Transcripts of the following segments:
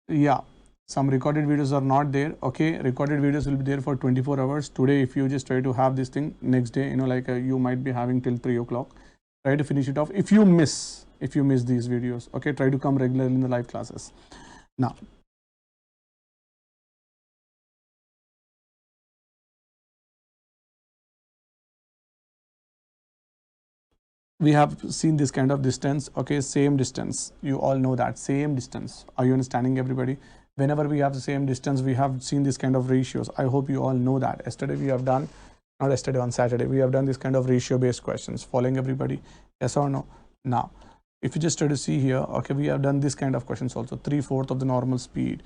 Yeah, some recorded videos are not there. Okay, recorded videos will be there for 24 hours. Today, if you just try to have this thing, next day, like you might be having till 3 o'clock. Try to finish it off. If you miss these videos, okay, try to come regularly in the live classes. Now, we have seen this kind of distance. Okay, same distance, you all know that same distance. Are you understanding, everybody? Whenever we have the same distance, we have seen this kind of ratios. I hope you all know that. Yesterday we have done, not yesterday, on Saturday we have done this kind of ratio based questions. Following, everybody? Yes or no? Now, if you just try to see here, okay, we have done this kind of questions also. 3/4 of the normal speed,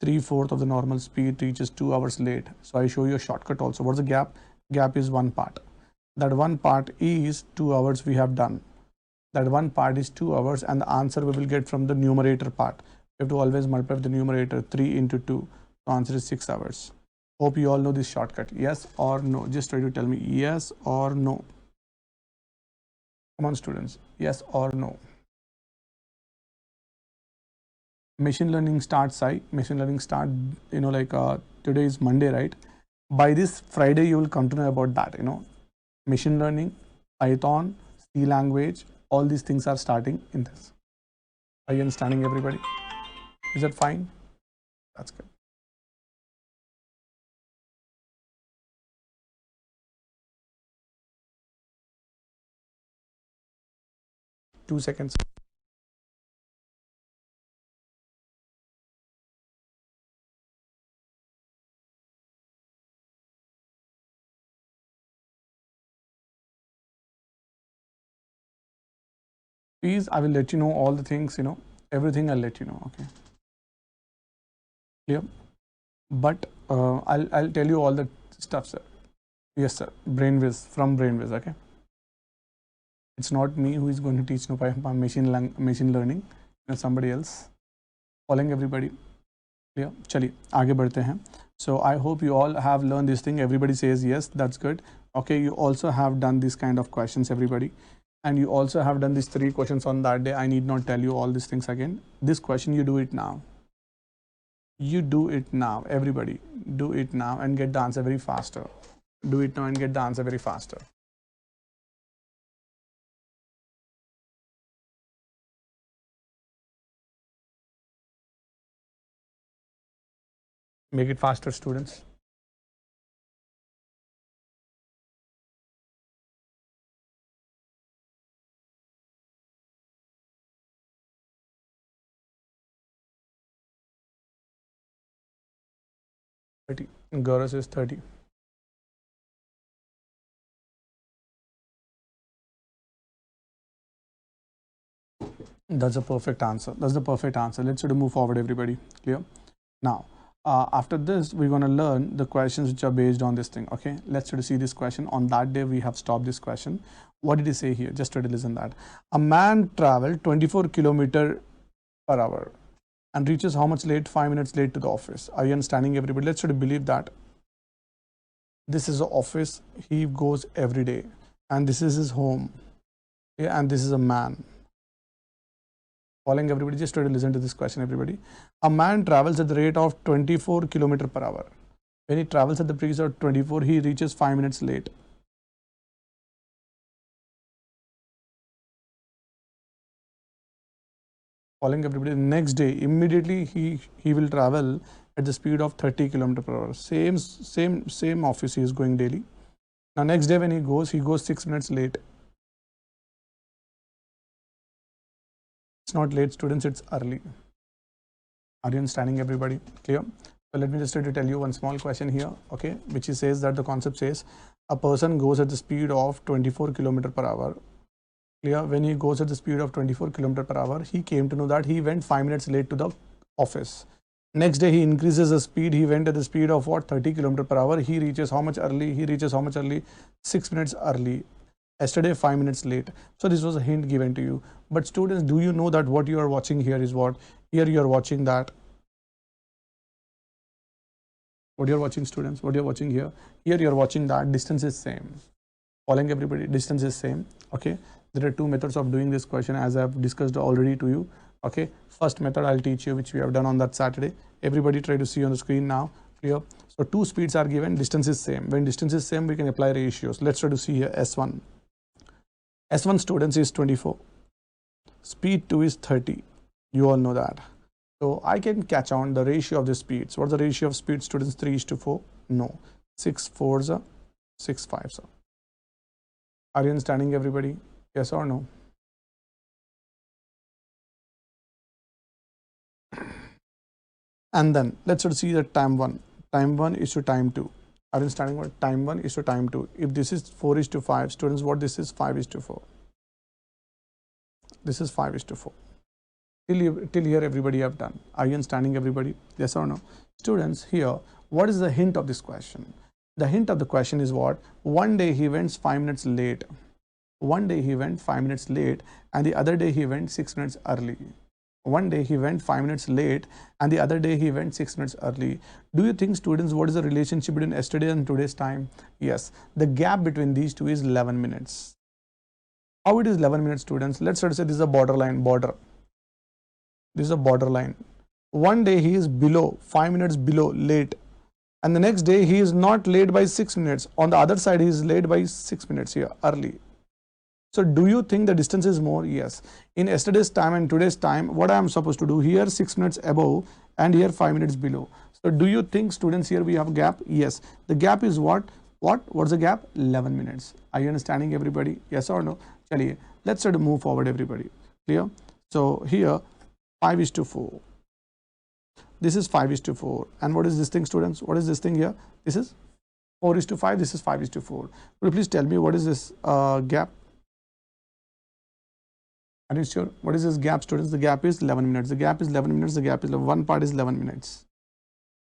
3/4 of the normal speed reaches 2 hours late. So I show you a shortcut also. What's the gap? Gap is one part. That one part is 2 hours we have done. That one part is 2 hours, and the answer we will get from the numerator part. We have to always multiply the numerator. 3 into 2. The answer is 6 hours. Hope you all know this shortcut. Yes or no? Just try to tell me yes or no. Come on, students. Yes or no? Machine learning starts, machine learning start, today is Monday, right? By this Friday, you will come to know about that, machine learning, Python, C language, all these things are starting in this. Are you understanding, everybody? Is that fine? That's good. Two seconds. Please, I will let you know all the things, everything I'll let you know, okay? Clear? But I'll tell you all the stuff, sir. Yes, sir. Brainwiz, from Brainwiz, okay? It's not me who is going to teach machine learning, somebody else. Following, everybody? Clear? Chaliye, आगे बढ़ते हैं. So I hope you all have learned this thing. Everybody says yes, that's good. Okay, you also have done this kind of questions, everybody. And you also have done these 3 questions on that day. I need not tell you all these things again. This question, you do it now. You do it now, everybody. Do it now and get the answer very faster. Do it now and get the answer very faster. Make it faster, students. Gaurav says 30. That's a perfect answer. That's the perfect answer. Let's sort of move forward, everybody. Clear? Now, after this, we're going to learn the questions which are based on this thing. Okay, let's sort of see this question. On that day, we have stopped this question. What did he say here? Just try to listen that. A man traveled 24 kilometers per hour and reaches how much late? 5 minutes late to the office. Are you understanding, everybody? Let's sort of believe that this is the office he goes every day, and this is his home. Yeah, and this is a man. Following, everybody? Just try to listen to this question, everybody. A man travels at the rate of 24 kilometers per hour. When he travels at the pace of 24, he reaches 5 minutes late. Following, everybody? Next day, immediately he will travel at the speed of 30 kilometers per hour. Same office he is going daily. Now, next day when he goes 6 minutes late. It's not late, students, it's early. Are you understanding, everybody? Clear? So let me just try to tell you one small question here, okay, which says that the concept says a person goes at the speed of 24 kilometers per hour. Clear? When he goes at the speed of 24 kilometers per hour, he came to know that he went 5 minutes late to the office. Next day, he increases the speed. He went at the speed of what? 30 kilometers per hour. He reaches how much early? He reaches how much early? 6 minutes early. Yesterday, 5 minutes late. So this was a hint given to you. But students, do you know that what you are watching here is what? Here you are watching that. What you are watching, students? What you are watching here? Here you are watching that. Distance is same. Following, everybody? Distance is same. Okay. There are 2 methods of doing this question, as I have discussed already to you. Okay, first method I'll teach you, which we have done on that Saturday. Everybody try to see on the screen now. Clear? So two speeds are given, distance is same. When distance is same, we can apply ratios. Let's try to see here S1. S1 students is 24. Speed 2 is 30. You all know that. So I can catch on the ratio of the speeds. What's the ratio of speed, students? 3:4? No. 6 4s are 6 5s are. Are you understanding, everybody? Yes or no? And then let's see the time 1. Time 1 is to time 2. Are you understanding what time 1 is to time 2? If this is 4:5, students, what this is? 5:4. This is 5:4. Till here everybody have done. Are you understanding, everybody? Yes or no? Students, here, what is the hint of this question? The hint of the question is what? One day he went 5 minutes late. One day he went 5 minutes late, and the other day he went 6 minutes early. One day he went 5 minutes late, and the other day he went 6 minutes early. Do you think, students, what is the relationship between yesterday and today's time? Yes, the gap between these two is 11 minutes. How it is 11 minutes, students? Let's say this is a border. This is a borderline. One day he is below, 5 minutes below, late. And the next day he is not late by 6 minutes. On the other side, he is late by 6 minutes here, early. So do you think the distance is more? Yes. In yesterday's time and today's time, what I am supposed to do? Here 6 minutes above and here 5 minutes below. So do you think, students, here we have a gap? Yes. The gap is what? What's the gap? 11 minutes. Are you understanding, everybody? Yes or no? Chaliye, let's try to move forward, everybody. Clear? So here 5:4. This is 5:4. And what is this thing, students? What is this thing here? This is 4:5. This is 5:4. Could you please tell me what is this gap? Are you sure? What is this gap, students? The gap is 11 minutes. The gap is 11 minutes. The gap is one part is 11 minutes.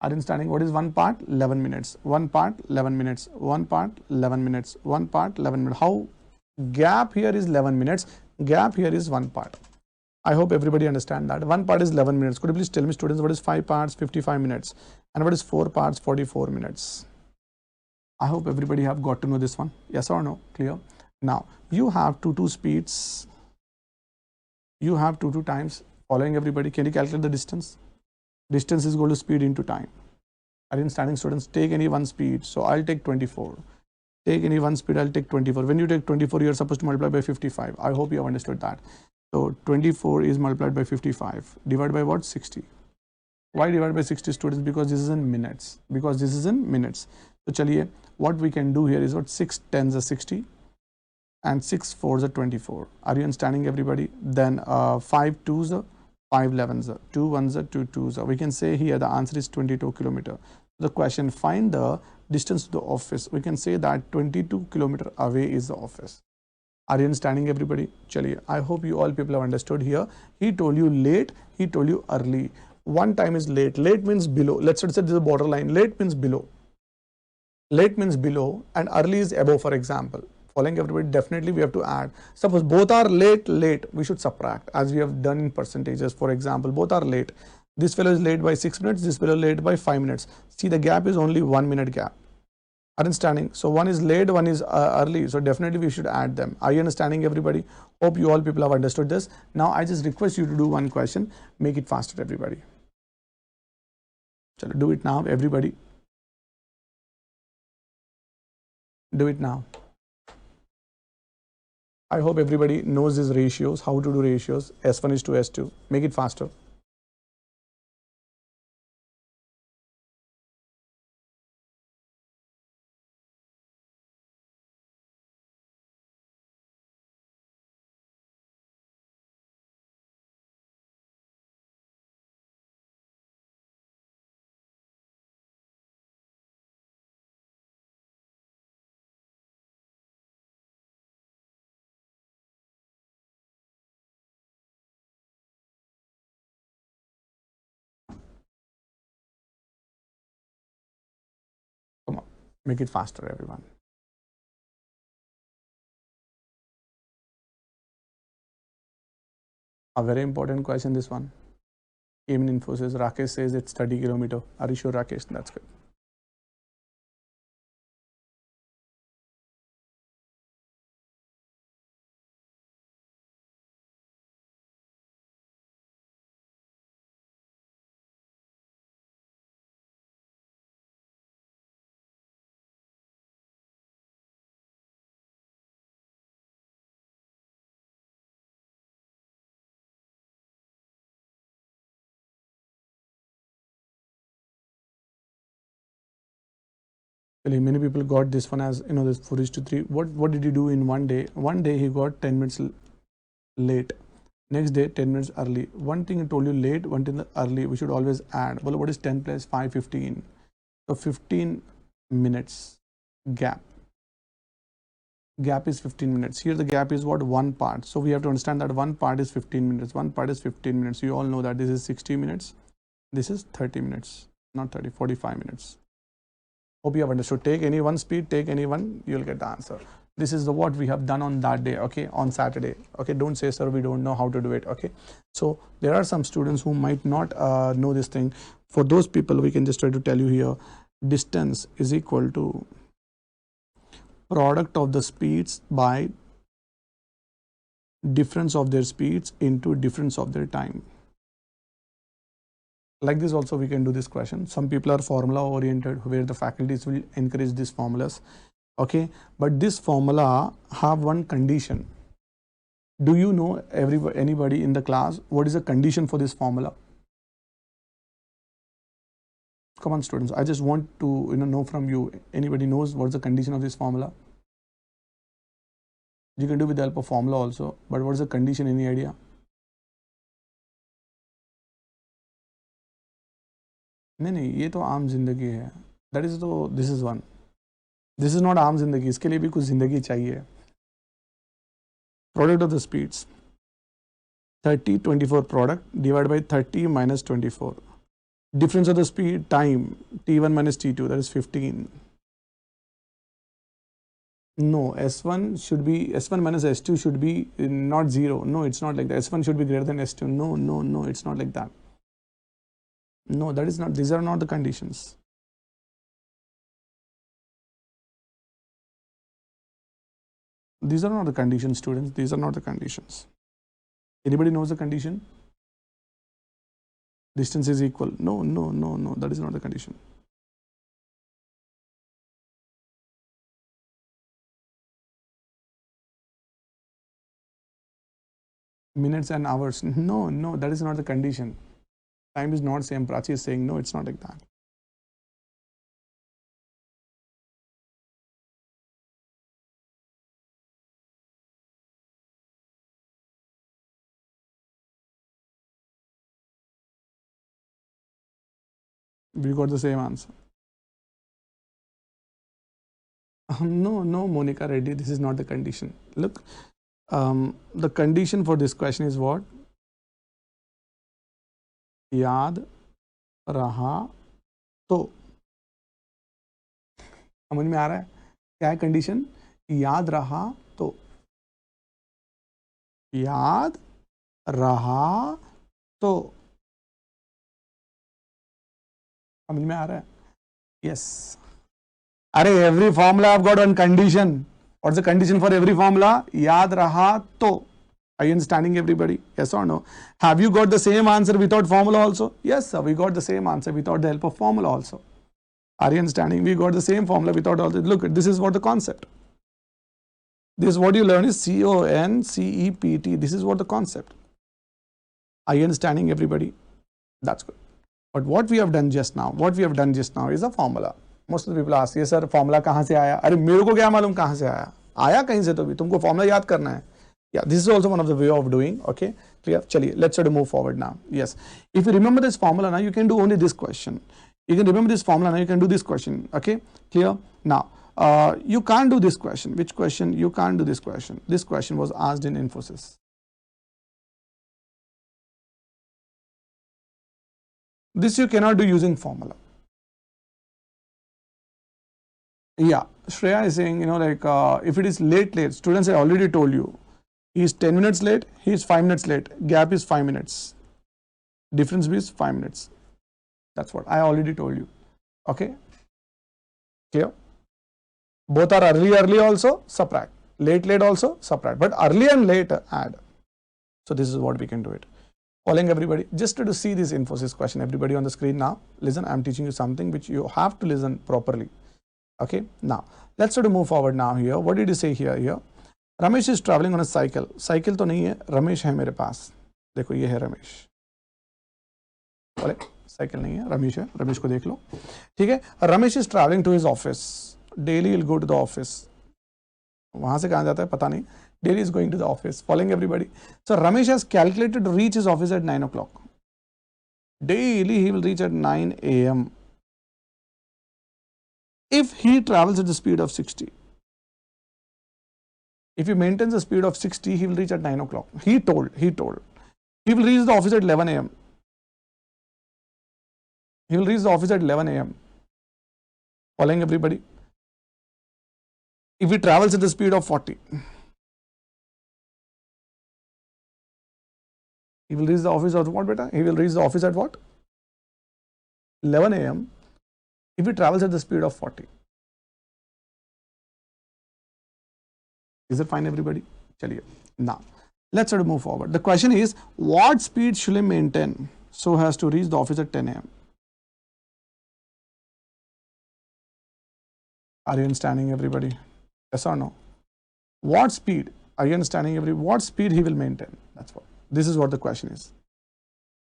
Are you understanding? What is one part? 11 minutes. One part 11 minutes. One part 11 minutes. One part 11 minutes. How? Gap here is 11 minutes. Gap here is one part. I hope everybody understand that. One part is 11 minutes. Could you please tell me, students, what is 5 parts? 55 minutes. And what is 4 parts? 44 minutes. I hope everybody have got to know this one. Yes or no? Clear? Now, you have two speeds. You have two times. Following, everybody, can you calculate the distance? Distance is equal to speed into time. Are you understanding, students? Take any one speed. So I'll take 24. Take any one speed, I'll take 24. When you take 24, you're supposed to multiply by 55. I hope you have understood that. So 24 is multiplied by 55. Divided by what? 60. Why divided by 60, students? Because this is in minutes. Because this is in minutes. So chaliye, what we can do here is what? 6 10s are 60 and 6 4s are 24. Are you understanding, everybody? Then 5 2s are 5 11s are 2 1s are 2 2s are. We can say here the answer is 22 kilometer. The question, find the distance to the office. We can say that 22 kilometer away is the office. Are you understanding, everybody? Chaliye, I hope you all people have understood here. He told you late, he told you early. One time is late. Late means below. Let's say this is a borderline. Late means below. Late means below and early is above, for example. Following, everybody, definitely we have to add. Suppose both are late, we should subtract as we have done in percentages. For example, both are late. This fellow is late by 6 minutes. This fellow late by 5 minutes. See, the gap is only 1 minute gap. Understanding? So one is late, one is early. So definitely we should add them. Are you understanding, everybody? Hope you all people have understood this. Now I just request you to do one question. Make it faster, everybody. Chalo, do it now, everybody. Do it now. I hope everybody knows these ratios, how to do ratios. S1 is to S2. Make it faster. Come on, make it faster, everyone. A very important question, this one. Came in Infosys. Rakesh says it's 30 kilometer. Are you sure, Rakesh? That's good. Many people got this one as, this 4:3. What did he do in one day? One day he got 10 minutes late. Next day 10 minutes early. One thing I told you late, one thing early. We should always add. Well, what is 10 plus 5? 15. So 15 minutes gap. Gap is 15 minutes. Here the gap is what? One part. So we have to understand that one part is 15 minutes. One part is 15 minutes. You all know that this is 60 minutes. This is 30 minutes. Not 30, 45 minutes. Hope you have understood. Take any one speed, take any one, you'll get the answer. This is what we have done on that day, okay, on Saturday. Okay, don't say, sir, we don't know how to do it. Okay, so there are some students who might not know this thing. For those people, we can just try to tell you here, distance is equal to product of the speeds by difference of their speeds into difference of their time. Like this also we can do this question. Some people are formula oriented, where the faculties will encourage these formulas. Okay, but this formula have one condition. Do you know anybody in the class what is the condition for this formula? Come on, students, I just want to know from you. Anybody knows what's the condition of this formula? You can do with the help of formula also, but what is the condition? Any idea? नहीं, ये तो आम जिंदगी है. That is तो, this is one. This is not आम जिंदगी. इसके लिए भी कुछ जिंदगी चाहिए. Product of the speeds. 30, 24 product divided by 30 minus 24. Difference of the speed time T1 minus T2, that is 15. No, S1 minus S2 should be not 0. No, it's not like that. S1 should be greater than S2. No, it's not like that. No, that is not. These are not the conditions. These are not the conditions, students. These are not the conditions. Anybody knows the condition? Distance is equal. No. That is not the condition. Minutes and hours. No, that is not the condition. Time is not same. Prachi is saying no, it's not like that. We got the same answer. No, Monica Reddy, this is not the condition. Look, the condition for this question is what? याद रहा तो. समझ में आ रहा है क्या है condition? याद रहा तो. याद रहा तो. समझ में आ रहा है? Yes. अरे every formula I've got one condition. What's the condition for every formula? याद रहा तो. Are you understanding, everybody? Yes or no? Have you got the same answer without formula also? Yes, sir. We got the same answer without the help of formula also. Are you understanding? We got the same formula without all this. Look, this is what the concept. This is what you learn is CONCEPT. This is what the concept. Are you understanding, everybody? That's good. But what we have done just now, is a formula. Most of the people ask, yes sir, formula कहाँ से आया? अरे मेरे को क्या मालूम कहाँ से आया? आया कहीं से तो भी. तुमको formula याद करना है. Yeah, this is also one of the way of doing. Okay, clear? Chaliye, let's try to move forward now. Yes, if you remember this formula now, you can do only this question. You can remember this formula now, you can do this question. Okay, clear? Now, you can't do this question. Which question? You can't do this question. This question was asked in Infosys. This you cannot do using formula. Yeah, Shreya is saying, if it is late, students, I already told you. He is 10 minutes late, he is 5 minutes late. Gap is 5 minutes. Difference is 5 minutes. That's what I already told you. Okay? Clear? Both are early also, subtract. Late also, subtract. But early and late, add. So this is what we can do it. Following, everybody? Just to see this Infosys question, everybody on the screen now. Listen, I am teaching you something which you have to listen properly. Okay? Now, let's try to move forward now here. What did you say here? Ramesh is traveling on a cycle. Cycle तो नहीं है, Ramesh है मेरे पास. देखो ये है Ramesh. बोले cycle नहीं है, रमेश है, रमेश को देख लो, ठीक है। Ramesh is travelling to his office, daily will go to the office, वहां से कहां जाता है पता नहीं, daily is going to the office, following everybody. So Ramesh has calculated to reach his office at 9 o'clock, daily he will reach at 9 a.m. if he travels at the speed of 60. If he maintains the speed of 60, he will reach at 9 o'clock. He told. He will reach the office at 11 a.m. He will reach the office at 11 a.m. Following everybody? If he travels at the speed of 40, he will reach the office at what, beta? He will reach the office at what? 11 a.m. if he travels at the speed of 40. Is it fine, everybody? Chaliye. Now, let's try to move forward. The question is, what speed should he maintain so as to reach the office at 10 a.m.? Are you understanding, everybody? Yes or no? What speed? Are you understanding, everybody? What speed he will maintain? That's what. This is what the question is.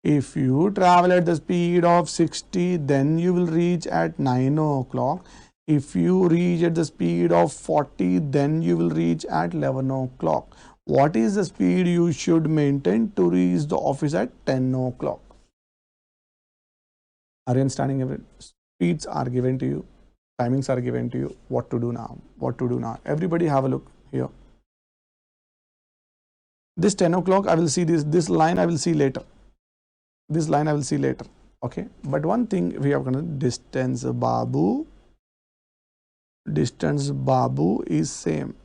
If you travel at the speed of 60, then you will reach at 9 o'clock. If you reach at the speed of 40, then you will reach at 11 o'clock. What is the speed you should maintain to reach the office at 10 o'clock? Are you understanding, everybody? Speeds are given to you. Timings are given to you. What to do now? What to do now? Everybody have a look here. This 10 o'clock, I will see this. This line I will see later. This line I will see later. Okay. But one thing we have going to distance Babu. Distance Babu is same.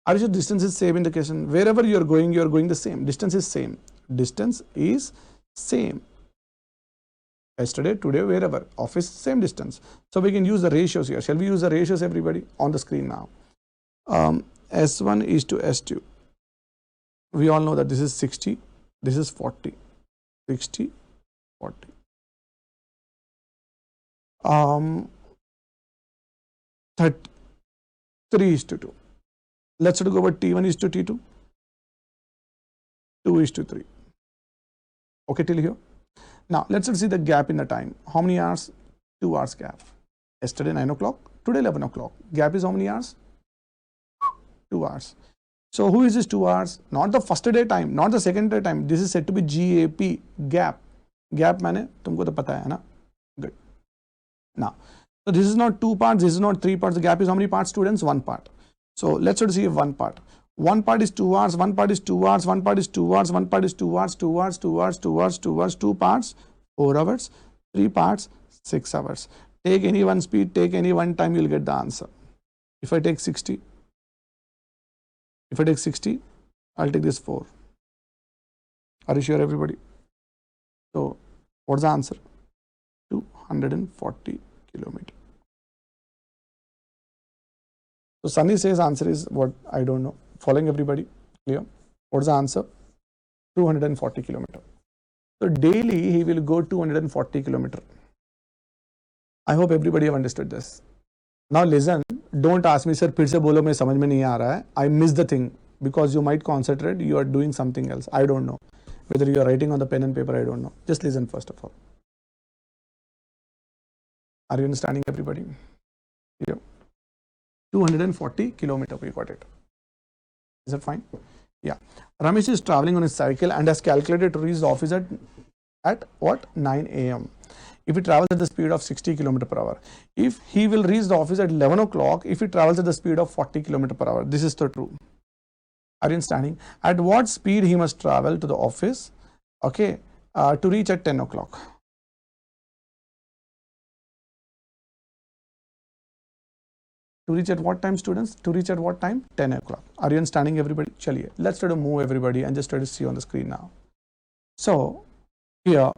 Are you sure distance is same in the question? Wherever you are going the same. Distance is same. Distance is same. Yesterday, today, wherever. Office, same distance. So we can use the ratios here. Shall we use the ratios, everybody? On the screen now. S1 is to S2. We all know that this is 60. This is 40. 60, 40. 3 is to 2. Let's go over T1 is to T2. 2 is to 3. Okay, till here. Now, let's see the gap in the time. How many hours? 2 hours gap. Yesterday 9 o'clock, today 11 o'clock. Gap is how many hours? 2 hours. So, who is this 2 hours? Not the first day time, not the second day time. This is said to be GAP, gap. Gap माने तुमको तो पता है ना? Good. Now, so this is not 2 parts, this is not 3 parts. The gap is how many parts, students? 1 part. So, let's try to see one part. One part is 2 hours, one part is 2 hours, one part is 2 hours, one part is 2 hours, 2 hours, 2 hours, 2 hours, 2 hours, 2 parts, 4 hours, 3 parts, 6 hours. Take any one speed, take any one time, you'll get the answer. If I take 60, I'll take this 4. Are you sure, everybody? So, what's the answer? 240 kilometers. So, Sunny says answer is what? I don't know. Following everybody? Clear? What's the answer? 240 kilometers. So, daily he will go 240 kilometers. I hope everybody have understood this. Now listen, don't ask me, sir, फिर से बोलो मैं समझ में नहीं आ रहा है. I missed the thing because you might concentrate, you are doing something else. I don't know. Whether you are writing on the pen and paper, I don't know. Just listen first of all. Are you understanding, everybody? Yeah. 240 kilometers, we got it. Is that fine? Yeah. Ramesh is traveling on his cycle and has calculated to reach the office at what? 9 a.m. If he travels at the speed of 60 km per hour. If he will reach the office at 11 o'clock, if he travels at the speed of 40 km per hour. This is the true. Are you understanding? At what speed he must travel to the office, okay, to reach at 10 o'clock? To reach at what time, students? To reach at what time? 10 o'clock. Are you understanding, everybody? Chaliye. Let's try to move everybody and just try to see on the screen now. So, here,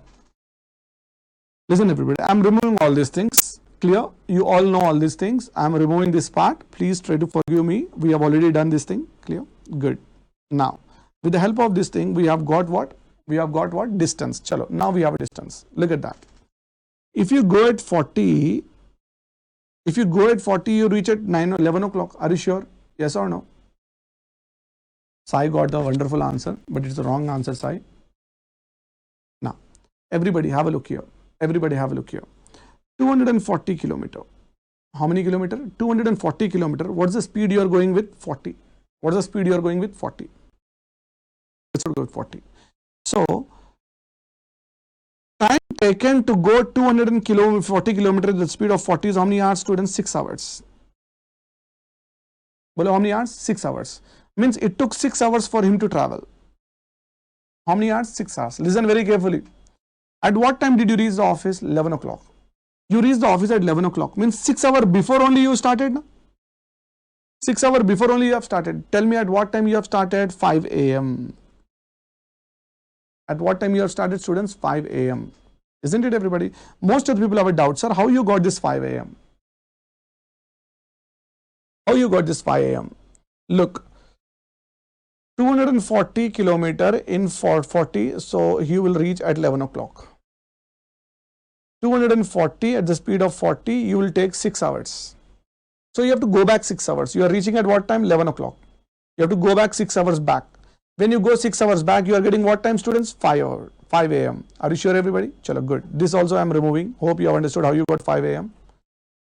listen, everybody. I'm removing all these things. Clear? You all know all these things. I'm removing this part. Please try to forgive me. We have already done this thing. Clear? Good. Now, with the help of this thing, we have got what? We have got what? Distance. Chalo. Now we have a distance. Look at that. If you go at 40, you reach at 11 o'clock. Are you sure? Yes or no? Sai got the wonderful answer, but it's the wrong answer, Sai. Now, Everybody have a look here. Everybody have a look here. 240 kilometer. How many kilometer? 240 kilometer. What's the speed you are going with? 40. What's the speed you are going with? 40. Let's go with 40. So, time taken to go 240 kilometer at the speed of 40 is how many hours, students? 6 hours. How many hours? 6 hours. Means it took 6 hours for him to travel. How many hours? 6 hours. Listen very carefully. At what time did you reach the office? 11 o'clock. You reached the office at 11 o'clock. Means 6 hours before only you started. No? 6 hours before only you have started. Tell me at what time you have started? 5 a.m. At what time you have started, students? 5 a.m. Isn't it, everybody? Most of the people have a doubt. Sir, how you got this 5 a.m.? How you got this 5 a.m.? Look. 240 kilometer in 40, so he will reach at 11 o'clock. 240 at the speed of 40, you will take 6 hours. So you have to go back 6 hours. You are reaching at what time? 11 o'clock. You have to go back 6 hours back. When you go 6 hours back, you are getting what time, students? 5 a.m. Are you sure, everybody? Chalo, good. This also I am removing. Hope you have understood how you got 5 a.m.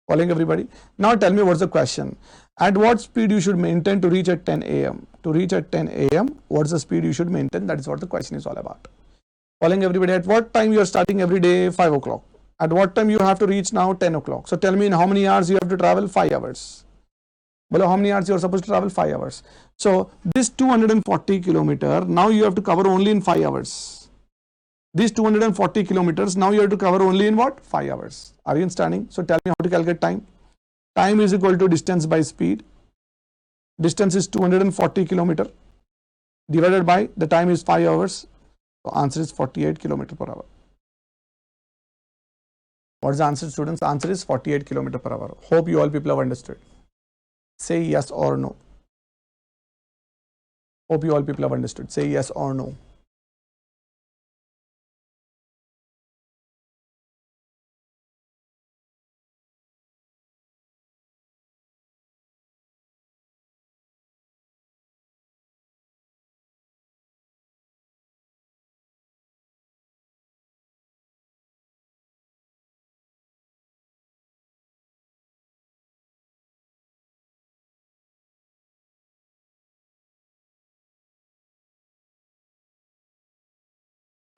Following, everybody? Now tell me what's the question. At what speed you should maintain to reach at 10 a.m.? To reach at 10 a.m., what's the speed you should maintain? That is what the question is all about. Following, everybody? At what time you are starting every day? 5 o'clock. At what time you have to reach now? 10 o'clock. So tell me in how many hours you have to travel? 5 hours. Well, how many hours you are supposed to travel? 5 hours. So this 240 kilometer, now you have to cover only in 5 hours. These 240 kilometers, now you have to cover only in what? 5 hours. Are you understanding? So tell me how to calculate time. Time is equal to distance by speed. Distance is 240 kilometer divided by the time is 5 hours. So answer is 48 kilometer per hour. What is the answer, students? The answer is 48 kilometer per hour. Hope you all people have understood. Say yes or no. Hope you all people have understood. Say yes or no.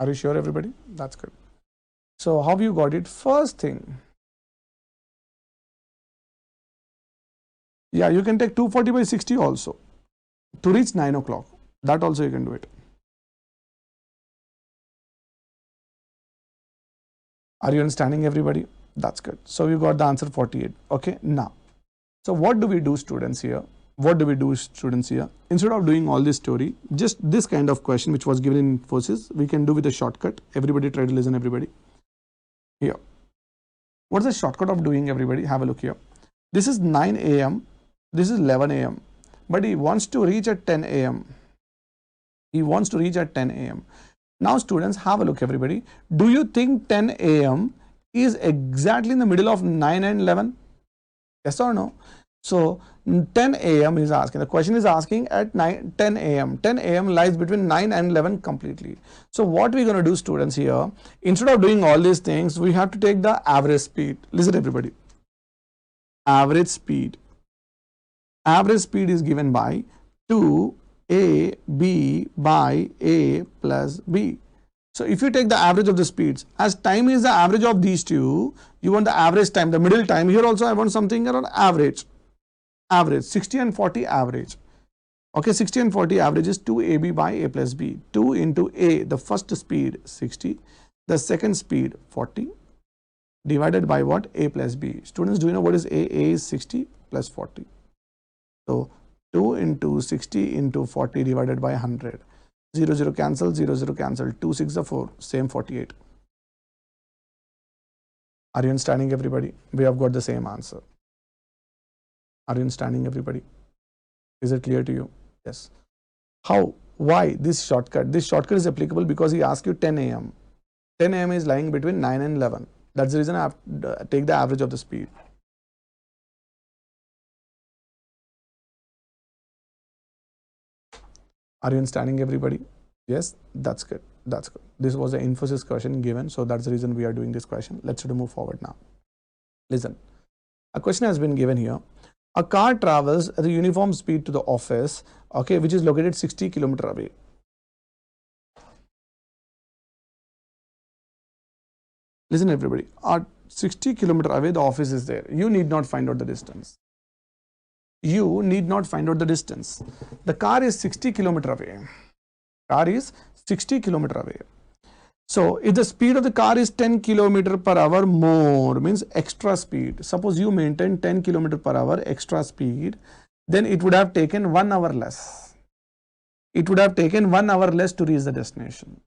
Are you sure, everybody? That's good. So how you got it? First thing. Yeah, you can take 240 by 60 also to reach 9 o'clock. That also you can do it. Are you understanding, everybody? That's good. So you got the answer 48. Okay, now. So what do we do, students, here? What do we do, students, here? Instead of doing all this story, just this kind of question which was given in Infosys, we can do with a shortcut. Everybody try to listen, everybody. Here. What's the shortcut of doing, everybody? Have a look here. This is 9 a.m. This is 11 a.m. But he wants to reach at 10 a.m. He wants to reach at 10 a.m. Now, students, have a look, everybody. Do you think 10 a.m. is exactly in the middle of 9 and 11? Yes or no? So 10 a.m. is asking. The question is asking at 10 a.m. 10 a.m. lies between 9 and 11 completely. So what we're going to do, students, here, instead of doing all these things, we have to take the average speed. Listen, everybody. Average speed. Average speed is given by 2ab by a plus b. So if you take the average of the speeds, as time is the average of these two, you want the average time, the middle time. Here also I want something around average. Average, 60 and 40 average. Okay, 60 and 40 average is 2ab by a plus b. 2 into a, the first speed 60, the second speed 40, divided by what? A plus b. Students, do you know what is a? A is 60 plus 40. So 2 into 60 into 40 divided by 100. 0, 0 cancel, 0, 0 cancel. 2, 6 are 4, same 48. Are you understanding, everybody? We have got the same answer. Are you understanding, everybody? Is it clear to you? Yes. How? Why this shortcut? This shortcut is applicable because he asked you 10 a.m. 10 a.m. is lying between 9 and 11. That's the reason I have to take the average of the speed. Are you understanding, everybody? Yes, that's good. That's good. This was the Infosys question given, so that's the reason we are doing this question. Let's move forward now. Listen, a question has been given here. A car travels at a uniform speed to the office, okay, which is located 60 kilometers away. Listen, everybody, at 60 kilometers away, the office is there. You need not find out the distance. You need not find out the distance. The car is 60 kilometers away. Car is 60 kilometers away. So if the speed of the car is 10 kilometers per hour more, means extra speed. Suppose you maintain 10 kilometers per hour extra speed, then it would have taken 1 hour less. It would have taken 1 hour less to reach the destination.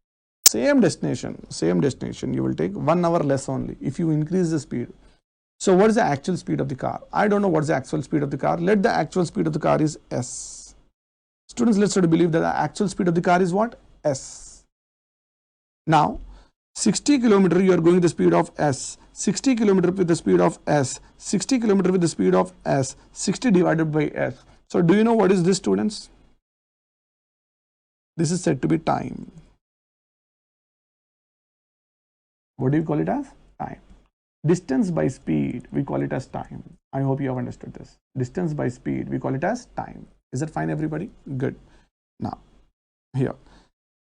Same destination, you will take 1 hour less only if you increase the speed. So what is the actual speed of the car? I don't know what's the actual speed of the car. Let the actual speed of the car is S. Students, let's try to believe that the actual speed of the car is what? S. Now, 60 kilometers you are going with the speed of S. 60 kilometers with the speed of S. 60 kilometers with the speed of S. 60 divided by S. So do you know what is this, students? This is said to be time. What do you call it as? Time. Distance by speed, we call it as time. I hope you have understood this. Distance by speed, we call it as time. Is that fine, everybody? Good. Now, here.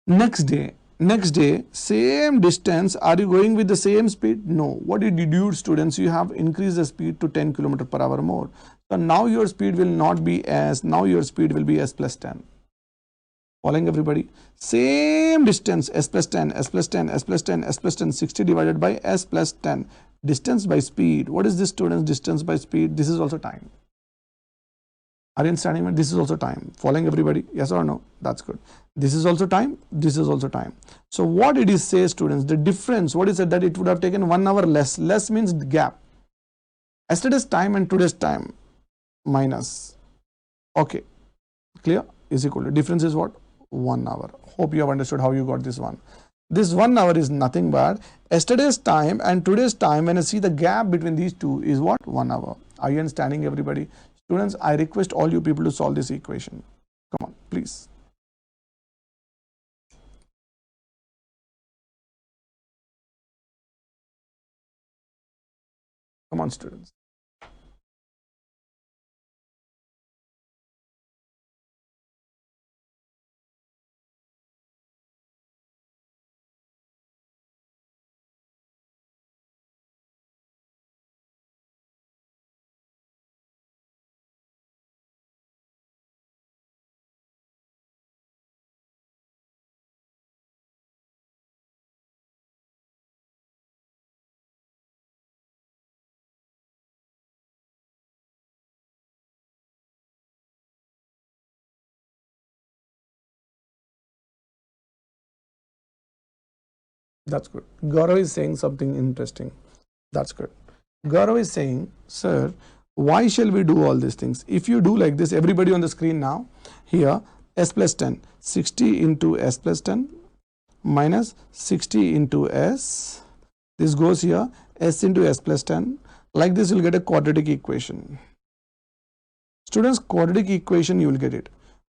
Next day, same distance. Are you going with the same speed? No. What did you do, students? You have increased the speed to 10 kilometers per hour more. So now your speed will not be S. Now your speed will be S plus 10. Following, everybody? Same distance, S plus 10, S plus 10, S plus 10, S plus 10, 60 divided by S plus 10. Distance by speed. What is this, students? Distance by speed. This is also time. Are you understanding? This is also time. Following, everybody? Yes or no? That's good. This is also time. This is also time. So what did he say, students? The difference, what is it? That it would have taken 1 hour less. Less means the gap. Yesterday's time and today's time minus. Okay. Clear? Is equal to. Difference is what? 1 hour. Hope you have understood how you got this one. This 1 hour is nothing but yesterday's time and today's time. When I see the gap between these two is what? 1 hour. Are you understanding, everybody? Students, I request all you people to solve this equation. Come on, please. Come on, students. That's good. Gaurav is saying something interesting. That's good. Gaurav is saying, sir, why shall we do all these things? If you do like this, everybody on the screen now, here, S plus 10, 60 into S plus 10 minus 60 into S. This goes here, S into S plus 10. Like this, you'll get a quadratic equation. Students, quadratic equation, you will get it.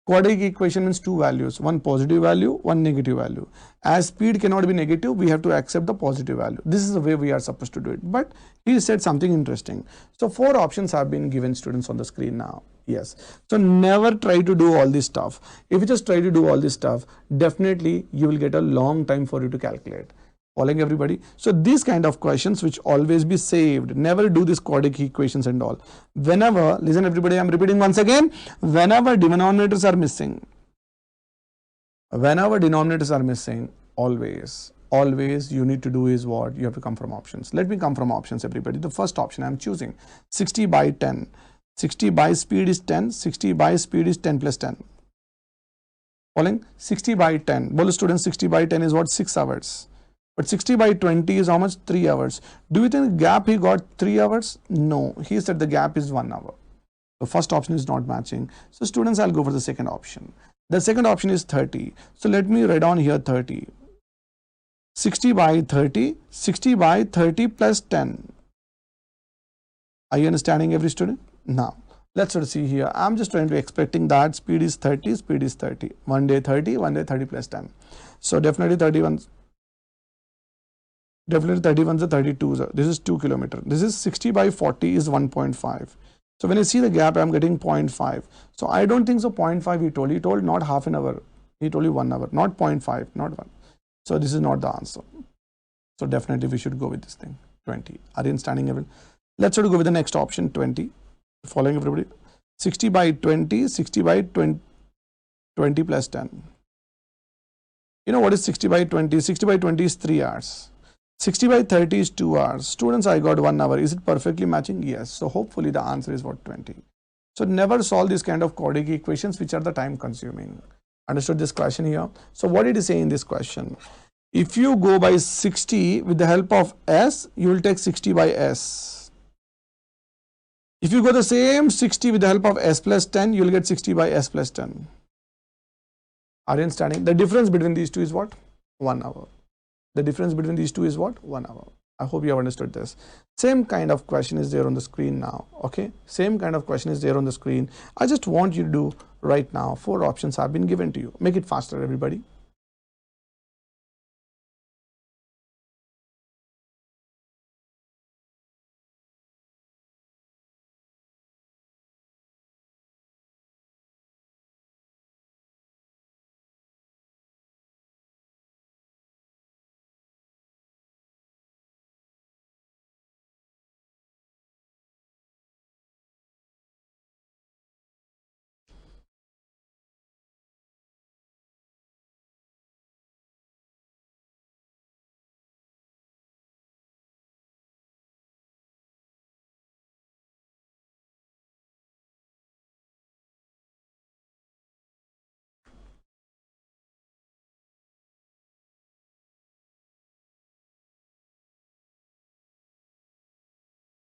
Quadratic equation means two values, one positive value, one negative value. As speed cannot be negative, we have to accept the positive value. This is the way we are supposed to do it. But he said something interesting. So 4 options have been given, students, on the screen now. Yes. So never try to do all this stuff. If you just try to do all this stuff, definitely you will get a long time for you to calculate. Following, everybody? So these kind of questions which always be saved. Never do this quadratic equations and all. Whenever, listen everybody, I'm repeating once again, whenever denominators are missing, always you need to do is what? You have to come from options. Let me come from options, everybody. The first option I'm choosing, 60 by 10. 60 by speed is 10. 60 by speed is 10 plus 10. Following? 60 by 10. Bolo students, 60 by 10 is what? 6 hours. But 60 by 20 is how much? 3 hours. Do you think the gap he got 3 hours? No. He said the gap is 1 hour. The first option is not matching. So students, I'll go for the second option. The second option is 30. So let me write down here 30. 60 by 30. 60 by 30 plus 10. Are you understanding, every student? Now, Let's sort of see here. I'm just trying to expecting that speed is 30, speed is 30. One day 30, one day 30 plus 10. So definitely 31, definitely 31 is 32. This is 2 kilometer. This is 60 by 40 is 1.5. So when I see the gap, I'm getting 0.5. So I don't think so 0.5 he told. He told not half an hour. He told you 1 hour, not 0.5, not 1. So this is not the answer. So definitely we should go with this thing, 20. Are you understanding everyone? Let's sort of go with the next option, 20. Following everybody. 60 by 20, 60 by 20, 20 plus 10. You know what is 60 by 20? 60 by 20 is 3 hours. 60 by 30 is 2 hours. Students, I got 1 hour. Is it perfectly matching? Yes. So hopefully the answer is what, 20. So never solve this kind of quadratic equations which are the time consuming. Understood this question here? So what did it say in this question? If you go by 60 with the help of S, you will take 60 by S. If you go the same 60 with the help of S plus 10, you will get 60 by S plus 10. Are you understanding? The difference between these two is what? 1 hour. The difference between these two is what? 1 hour. I hope you have understood this. Same kind of question is there on the screen now. Okay. Same kind of question is there on the screen. I just want you to do right now. 4 options have been given to you. Make it faster, everybody.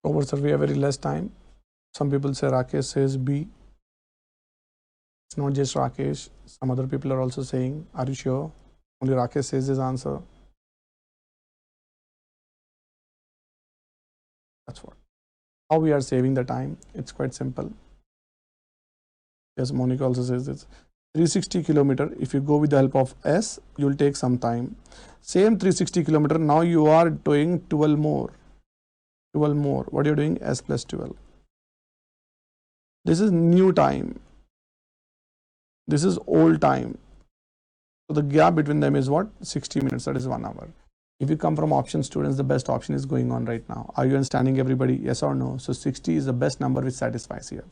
Over sir, we have very less time. Some people say Rakesh says B. It's not just Rakesh. Some other people are also saying, are you sure? Only Rakesh says his answer. That's what. How we are saving the time? It's quite simple. Yes, Monica also says this. 360 kilometer, if you go with the help of S, you will take some time. Same 360 kilometer, now you are doing 12 more. 12 more. What are you doing? S plus 12. This is new time. This is old time. So the gap between them is what? 60 minutes. That is 1 hour. If you come from option students, the best option is going on right now. Are you understanding everybody? Yes or no? So 60 is the best number which satisfies here.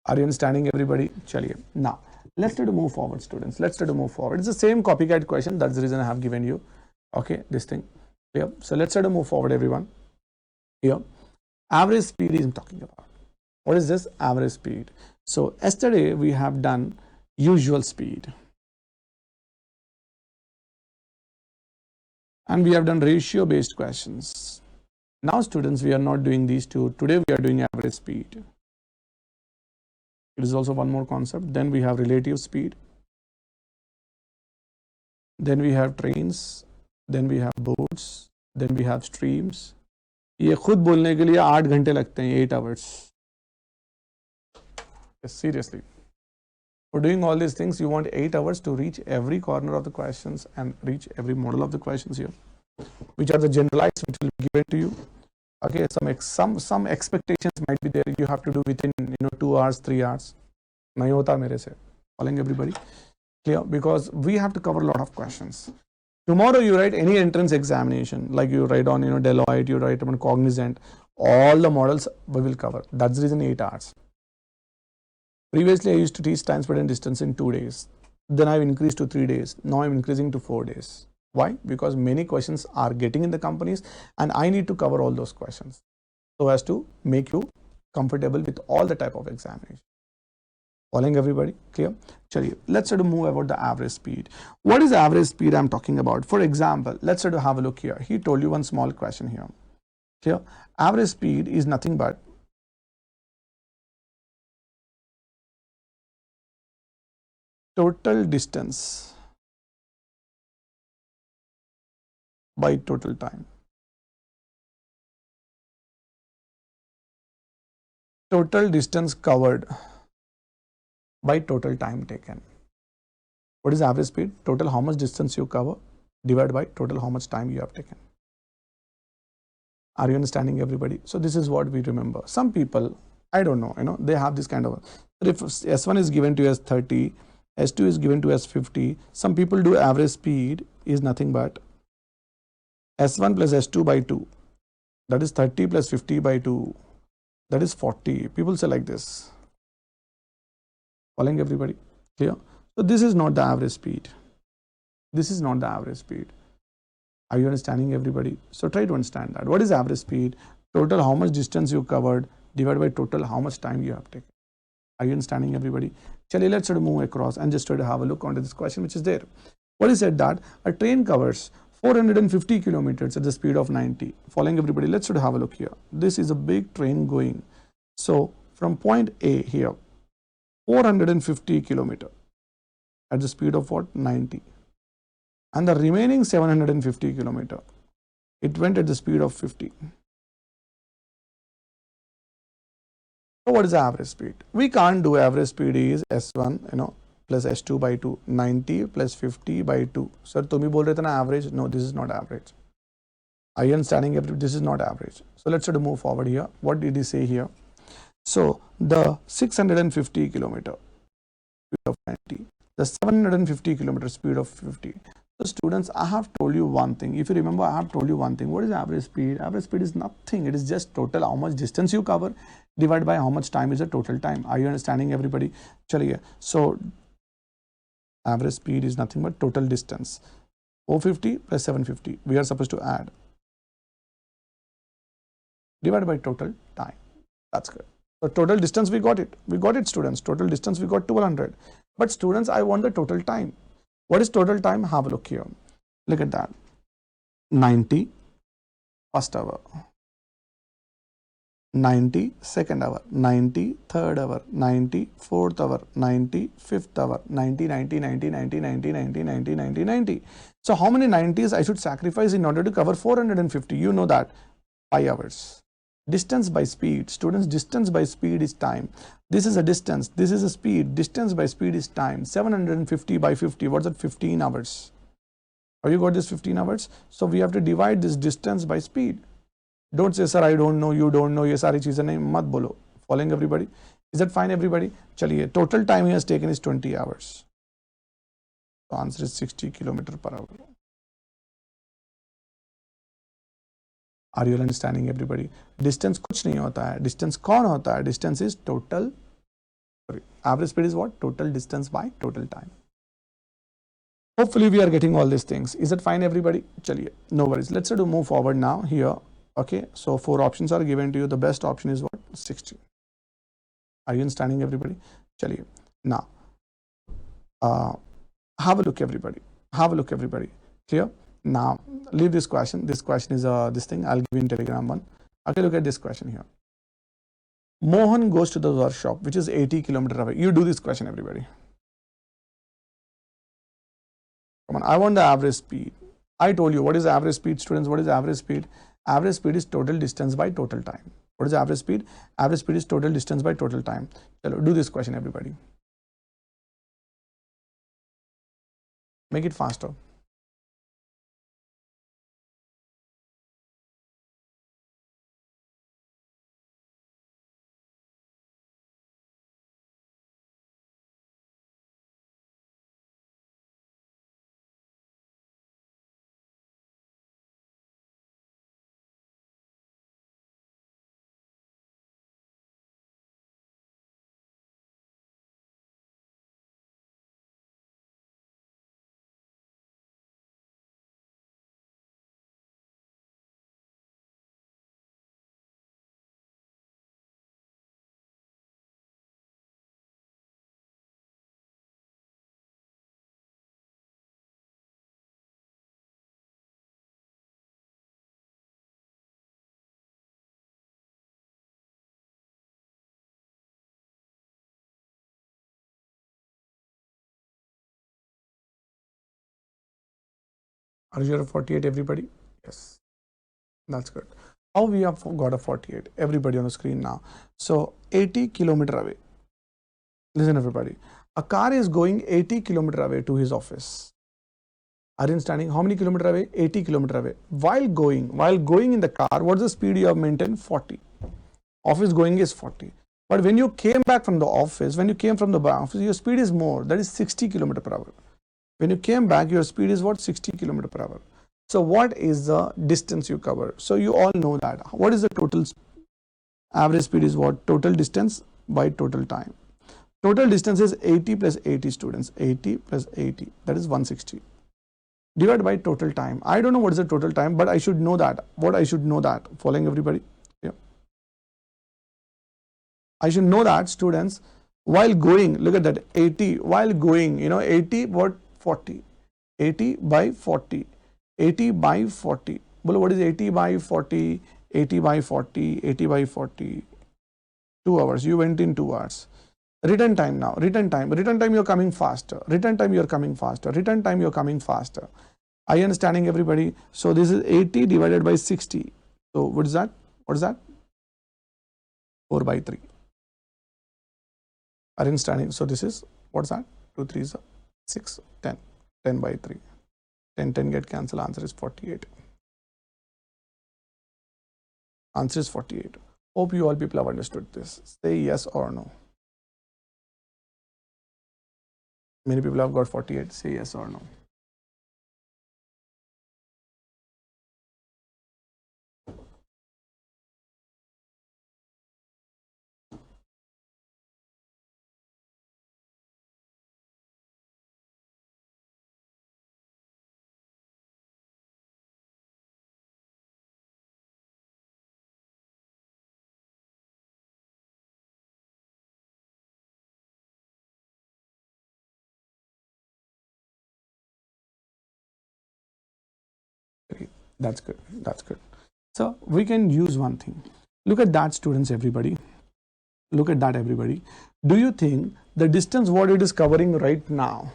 Are you understanding everybody? Chaliye. Now, let's try to move forward, students. Let's try to move forward. It's the same copycat question. That's the reason I have given you. Okay, this thing. Yeah. So let's try to move forward, everyone. Here, average speed is talking about. What is this? Average speed. So yesterday we have done usual speed. And we have done ratio based questions. Now, students, we are not doing these two. Today we are doing average speed. It is also one more concept. Then we have relative speed. Then we have trains. Then we have boats. Then we have streams. ये खुद बोलने के लिए 8 घंटे लगते हैं, 8 hours. Yes, seriously. For doing all these things, you want 8 hours to reach every corner of the questions and reach every model of the questions here, which are the generalized, which will be given to you. Okay, some expectations might be there. You have to do within 2 hours, 3 hours. नहीं होता मेरे से. Following everybody? Clear? Because we have to cover a lot of questions. Tomorrow you write any entrance examination, like you write on Deloitte, you write on Cognizant, all the models we will cover. That's the reason 8 hours. Previously I used to teach time, speed and distance in 2 days. Then I've increased to 3 days. Now I'm increasing to 4 days. Why? Because many questions are getting in the companies and I need to cover all those questions so as to make you comfortable with all the type of examination. Following everybody? Clear? Chaliye, let's try to move about the average speed. What is average speed I'm talking about? For example, let's try to have a look here. He told you one small question here. Clear? Average speed is nothing but total distance by total time. total distance covered by total time taken. What is average speed? Total how much distance you cover divided by total how much time you have taken. Are you understanding, everybody? So this is what we remember. Some people, I don't know, they have this kind of, if S1 is given to as 30, S2 is given to as 50, some people do average speed is nothing but S1 plus S2 by 2, that is 30 plus 50 by 2, that is 40. People say like this. Following, everybody? Clear? So this is not the average speed. This is not the average speed. Are you understanding, everybody? So try to understand that. What is average speed? Total how much distance you covered divided by total how much time you have taken. Are you understanding, everybody? Chaliye, let's sort of move across and just try to have a look onto this question which is there. What is said that a train covers 450 kilometers at the speed of 90. Following, everybody, let's sort of have a look here. This is a big train going. So from point A here, 450 kilometer at the speed of what? 90. And the remaining 750 kilometer, it went at the speed of 50. So what is the average speed? We can't do average speed is S1 plus S2 by 2, 90 plus 50 by 2. Sir, tumhi bol rahe the na average? No, this is not average. Are you understanding? This is not average. So let's sort of move forward here. What did he say here? So the 650 kilometer speed of 90, the 750 kilometer speed of 50. So students, I have told you one thing. If you remember, I have told you one thing. What is average speed? Average speed is nothing. It is just total how much distance you cover divided by how much time is the total time. Are you understanding, everybody? Chaliye. So average speed is nothing but total distance. 450 plus 750. We are supposed to add. Divided by total time. That's good. So total distance, we got it. We got it, students. Total distance, we got 1200. But students, I want the total time. What is total time? Have a look here. Look at that. 90 first hour, 90 second hour, 90 third hour, 90 fourth hour, 90 fifth hour, 90, 90, 90, 90, 90, 90, 90, 90, 90. So how many 90s I should sacrifice in order to cover 450? You know that. 5 hours. Distance by speed. Students, distance by speed is time. This is a distance. This is a speed. Distance by speed is time. 750 by 50. What's that? 15 hours. Have you got this 15 hours? So we have to divide this distance by speed. Don't say, sir, I don't know, you don't know. Ye sari cheezein nahi mat bolo. Following, everybody? Is that fine, everybody? Chaliye. Total time he has taken is 20 hours. The answer is 60 kilometer per hour. Are you understanding, everybody? Distance कुछ नहीं होता है. Distance कौन होता है? Distance is total. Sorry. Average speed is what? Total distance by total time. Hopefully we are getting all these things. Is that fine, everybody? Chaliye. No worries. Let's try to move forward now here. Okay. So 4 options are given to you. The best option is what? 60. Are you understanding, everybody? Chaliye. Now, have a look, everybody. Have a look, everybody. Clear? Now, leave this question. This question is this thing. I'll give you in Telegram one. Okay, look at this question here. Mohan goes to the workshop, which is 80 kilometers away. You do this question, everybody. Come on, I want the average speed. I told you, what is average speed, students? What is average speed? Average speed is total distance by total time. What is average speed? Average speed is total distance by total time. Chalo, do this question, everybody. Make it faster. Are you 48, everybody? Yes. That's good. How we have got a 48? Everybody on the screen now. So 80 kilometer away. Listen everybody. A car is going 80 kilometer away to his office. Are you understanding? How many kilometer away? 80 kilometer away. While going in the car, what's the speed you have maintained? 40. Office going is 40. But when you came back from the office, your speed is more. That is 60 kilometer per hour. When you came back, your speed is what? 60 kilometer per hour. So what is the distance you cover? So you all know that. What is the total average speed is what? Total distance by total time. Total distance is 80 plus 80 students. 80 plus 80. That is 160. Divided by total time. I don't know what is the total time, but I should know that. What I should know that. Following everybody? Yeah. I should know that students, while going, look at that, 80, while going, 80 what? 40. 80 by 40. 80 by 40. Well, what is 80 by 40? 80 by 40. 80 by 40. 2 hours. You went in 2 hours. Return time now. Return time. Return time, you're coming faster. Return time, you're coming faster. Return time, you're coming faster. Are you understanding everybody? So this is 80 divided by 60. So what is that? What is that? 4 by 3. Are you understanding? So this is, what's that? 2 3s 6, 10. 10 by 3. 10 10 get cancelled. Answer is 48. Answer is 48. Hope you all people have understood this. Say yes or no. Many people have got 48. Say yes or no. That's good. That's good. So we can use one thing. Look at that, students, everybody. Look at that, everybody. Do you think the distance what it is covering right now?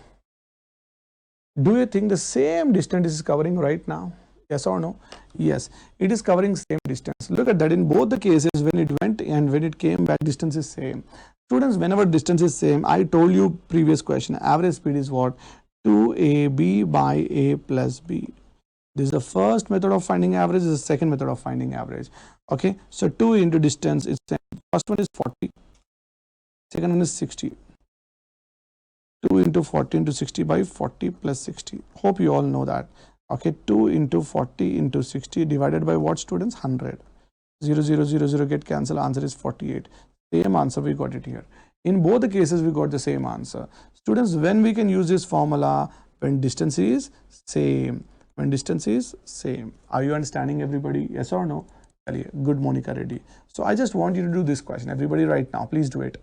Do you think the same distance is covering right now? Yes or no? Yes, it is covering same distance. Look at that. In both the cases, when it went and when it came back, distance is same. Students, whenever distance is same, I told you previous question, average speed is what? 2ab by a plus b. This is the first method of finding average. This is the second method of finding average. Okay, so 2 into distance is same. First one is 40. Second one is 60. 2 into 40 into 60 by 40 plus 60. Hope you all know that. Okay, 2 into 40 into 60 divided by what, students? 100. 0 0 0 0 get cancelled. Answer is 48. Same answer we got it here. In both the cases we got the same answer. Students, when we can use this formula? When distance is same. When distance is same. Are you understanding, everybody? Yes or no? Good, Monica Reddy. So I just want you to do this question. Everybody right now, please do it.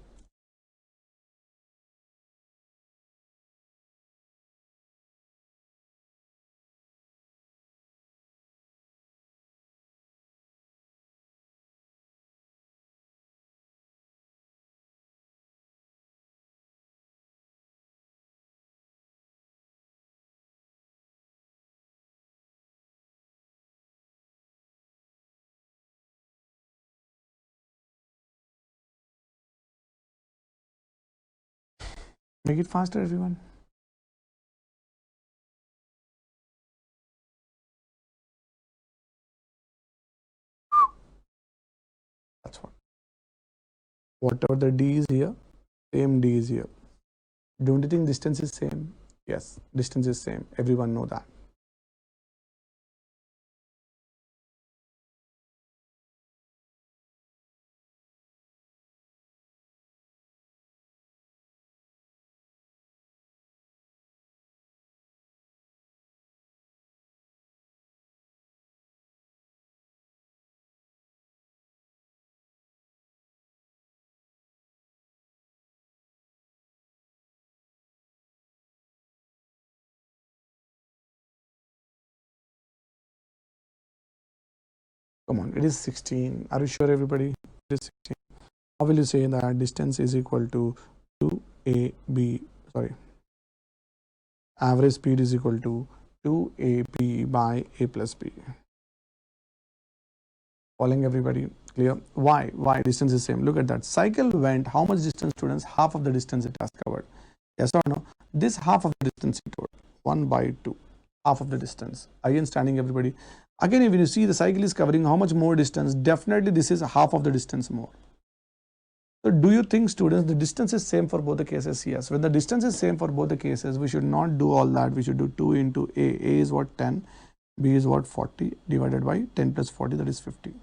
Make it faster, everyone. That's what. Whatever the d is here, same d is here. Don't you think distance is same? Yes, distance is same. Everyone know that. Come on, it is 16. Are you sure, everybody? It is 16. How will you say that distance is equal to 2ab, sorry, average speed is equal to 2ab by a plus b? Following everybody? Clear? Why distance is same? Look at that. Cycle went how much distance, students? Half of the distance it has covered. Yes or no? This half of the distance it covered. 1 by 2. Half of the distance. Are you understanding, everybody? Again, if you see the cycle is covering how much more distance, definitely this is half of the distance more. So do you think, students, the distance is same for both the cases? Yes. When the distance is same for both the cases, we should not do all that. We should do 2 into A. A is what? 10. B is what? 40 divided by 10 plus 40, that is 50.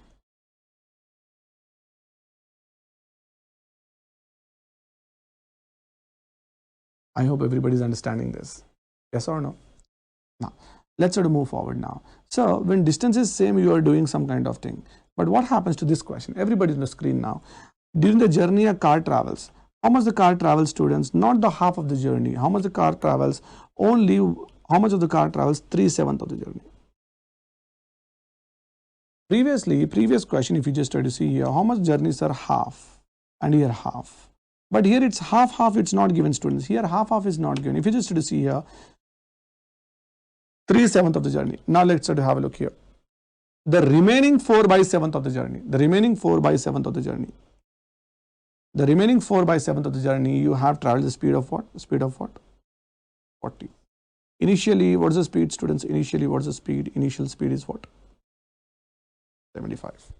I hope everybody is understanding this. Yes or no? Now, let's sort of move forward now. So when distance is same, you are doing some kind of thing. But what happens to this question? Everybody on the screen now. During the journey, a car travels. How much the car travels, students? Not the half of the journey. How much the car travels? Only how much of the car travels? 3/7 of the journey. Previous question, if you just try to see here, how much journeys are half? And here half. But here it's half, it's not given, students. Here half is not given. If you just try to see here, 3/7 of the journey. Now let's try to have a look here. The remaining 4/7 of the journey. The remaining 4/7 of the journey. The remaining 4/7 of the journey, you have traveled the speed of what? Speed of what? 40. Initially, what is the speed, students? Initially, what is the speed? Initial speed is what? 75.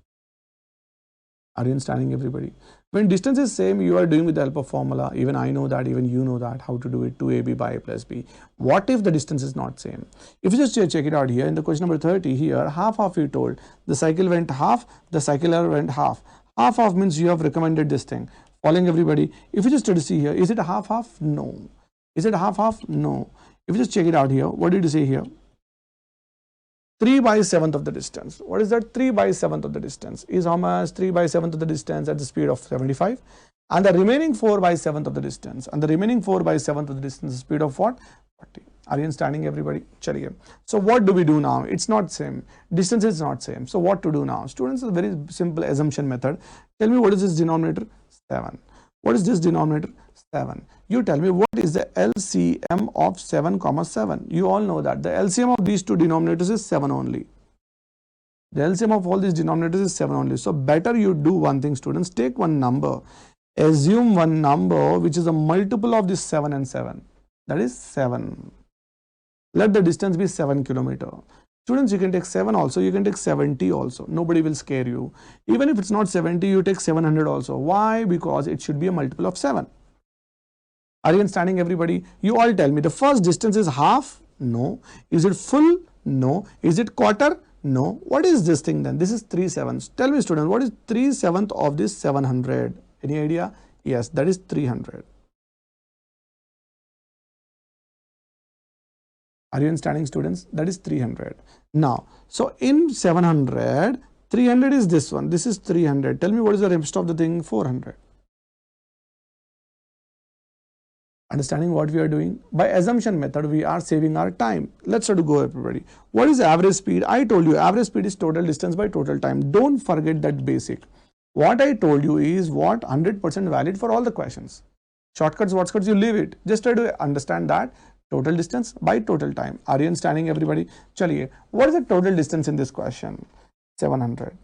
Are you understanding, everybody? When distance is same, you are doing with the help of formula. Even I know that, even you know that, how to do it, 2ab by a plus b. What if the distance is not same? If you just check it out here, in the question number 30, here, half you told. The cycle went half, the cycler went half. Half means you have recommended this thing. Following, everybody? If you just try to see here, is it a half? No. Is it a half? No. If you just check it out here, what did you say here? 3/7 of the distance. What is that? 3/7 of the distance is how much? 3/7 of the distance at the speed of 75, and the remaining 4/7 of the distance, and the remaining 4/7 of the distance, speed of what? 40. Are you understanding, everybody? Chaliye. So what do we do now? It's not same. Distance is not same. So what to do now? Students, a very simple assumption method. Tell me, what is this denominator? 7. What is this denominator? 7. You tell me, what is the LCM of 7, 7? You all know that the LCM of these two denominators is 7 only. The LCM of all these denominators is 7 only. So better you do one thing, students. Take one number. Assume one number which is a multiple of this 7 and 7. That is 7. Let the distance be 7 km. Students, you can take 7 also. You can take 70 also. Nobody will scare you. Even if it's not 70, you take 700 also. Why? Because it should be a multiple of 7. Are you understanding, everybody? You all tell me, the first distance is half? No. Is it full? No. Is it quarter? No. What is this thing then? This is 3/7. Tell me, students, what is 3/7 of this 700? Any idea? Yes, that is 300. Are you understanding, students? That is 300. Now, so in 700, 300 is this one. This is 300. Tell me, what is the rest of the thing? 400. Understanding what we are doing? By assumption method, we are saving our time. Let's try to go, everybody. What is average speed? I told you average speed is total distance by total time. Don't forget that basic. What I told you is what 100% valid for all the questions. Shortcuts, whatcuts, you leave it. Just try to understand that total distance by total time. Are you understanding, everybody? Chaliye. What is the total distance in this question? 700.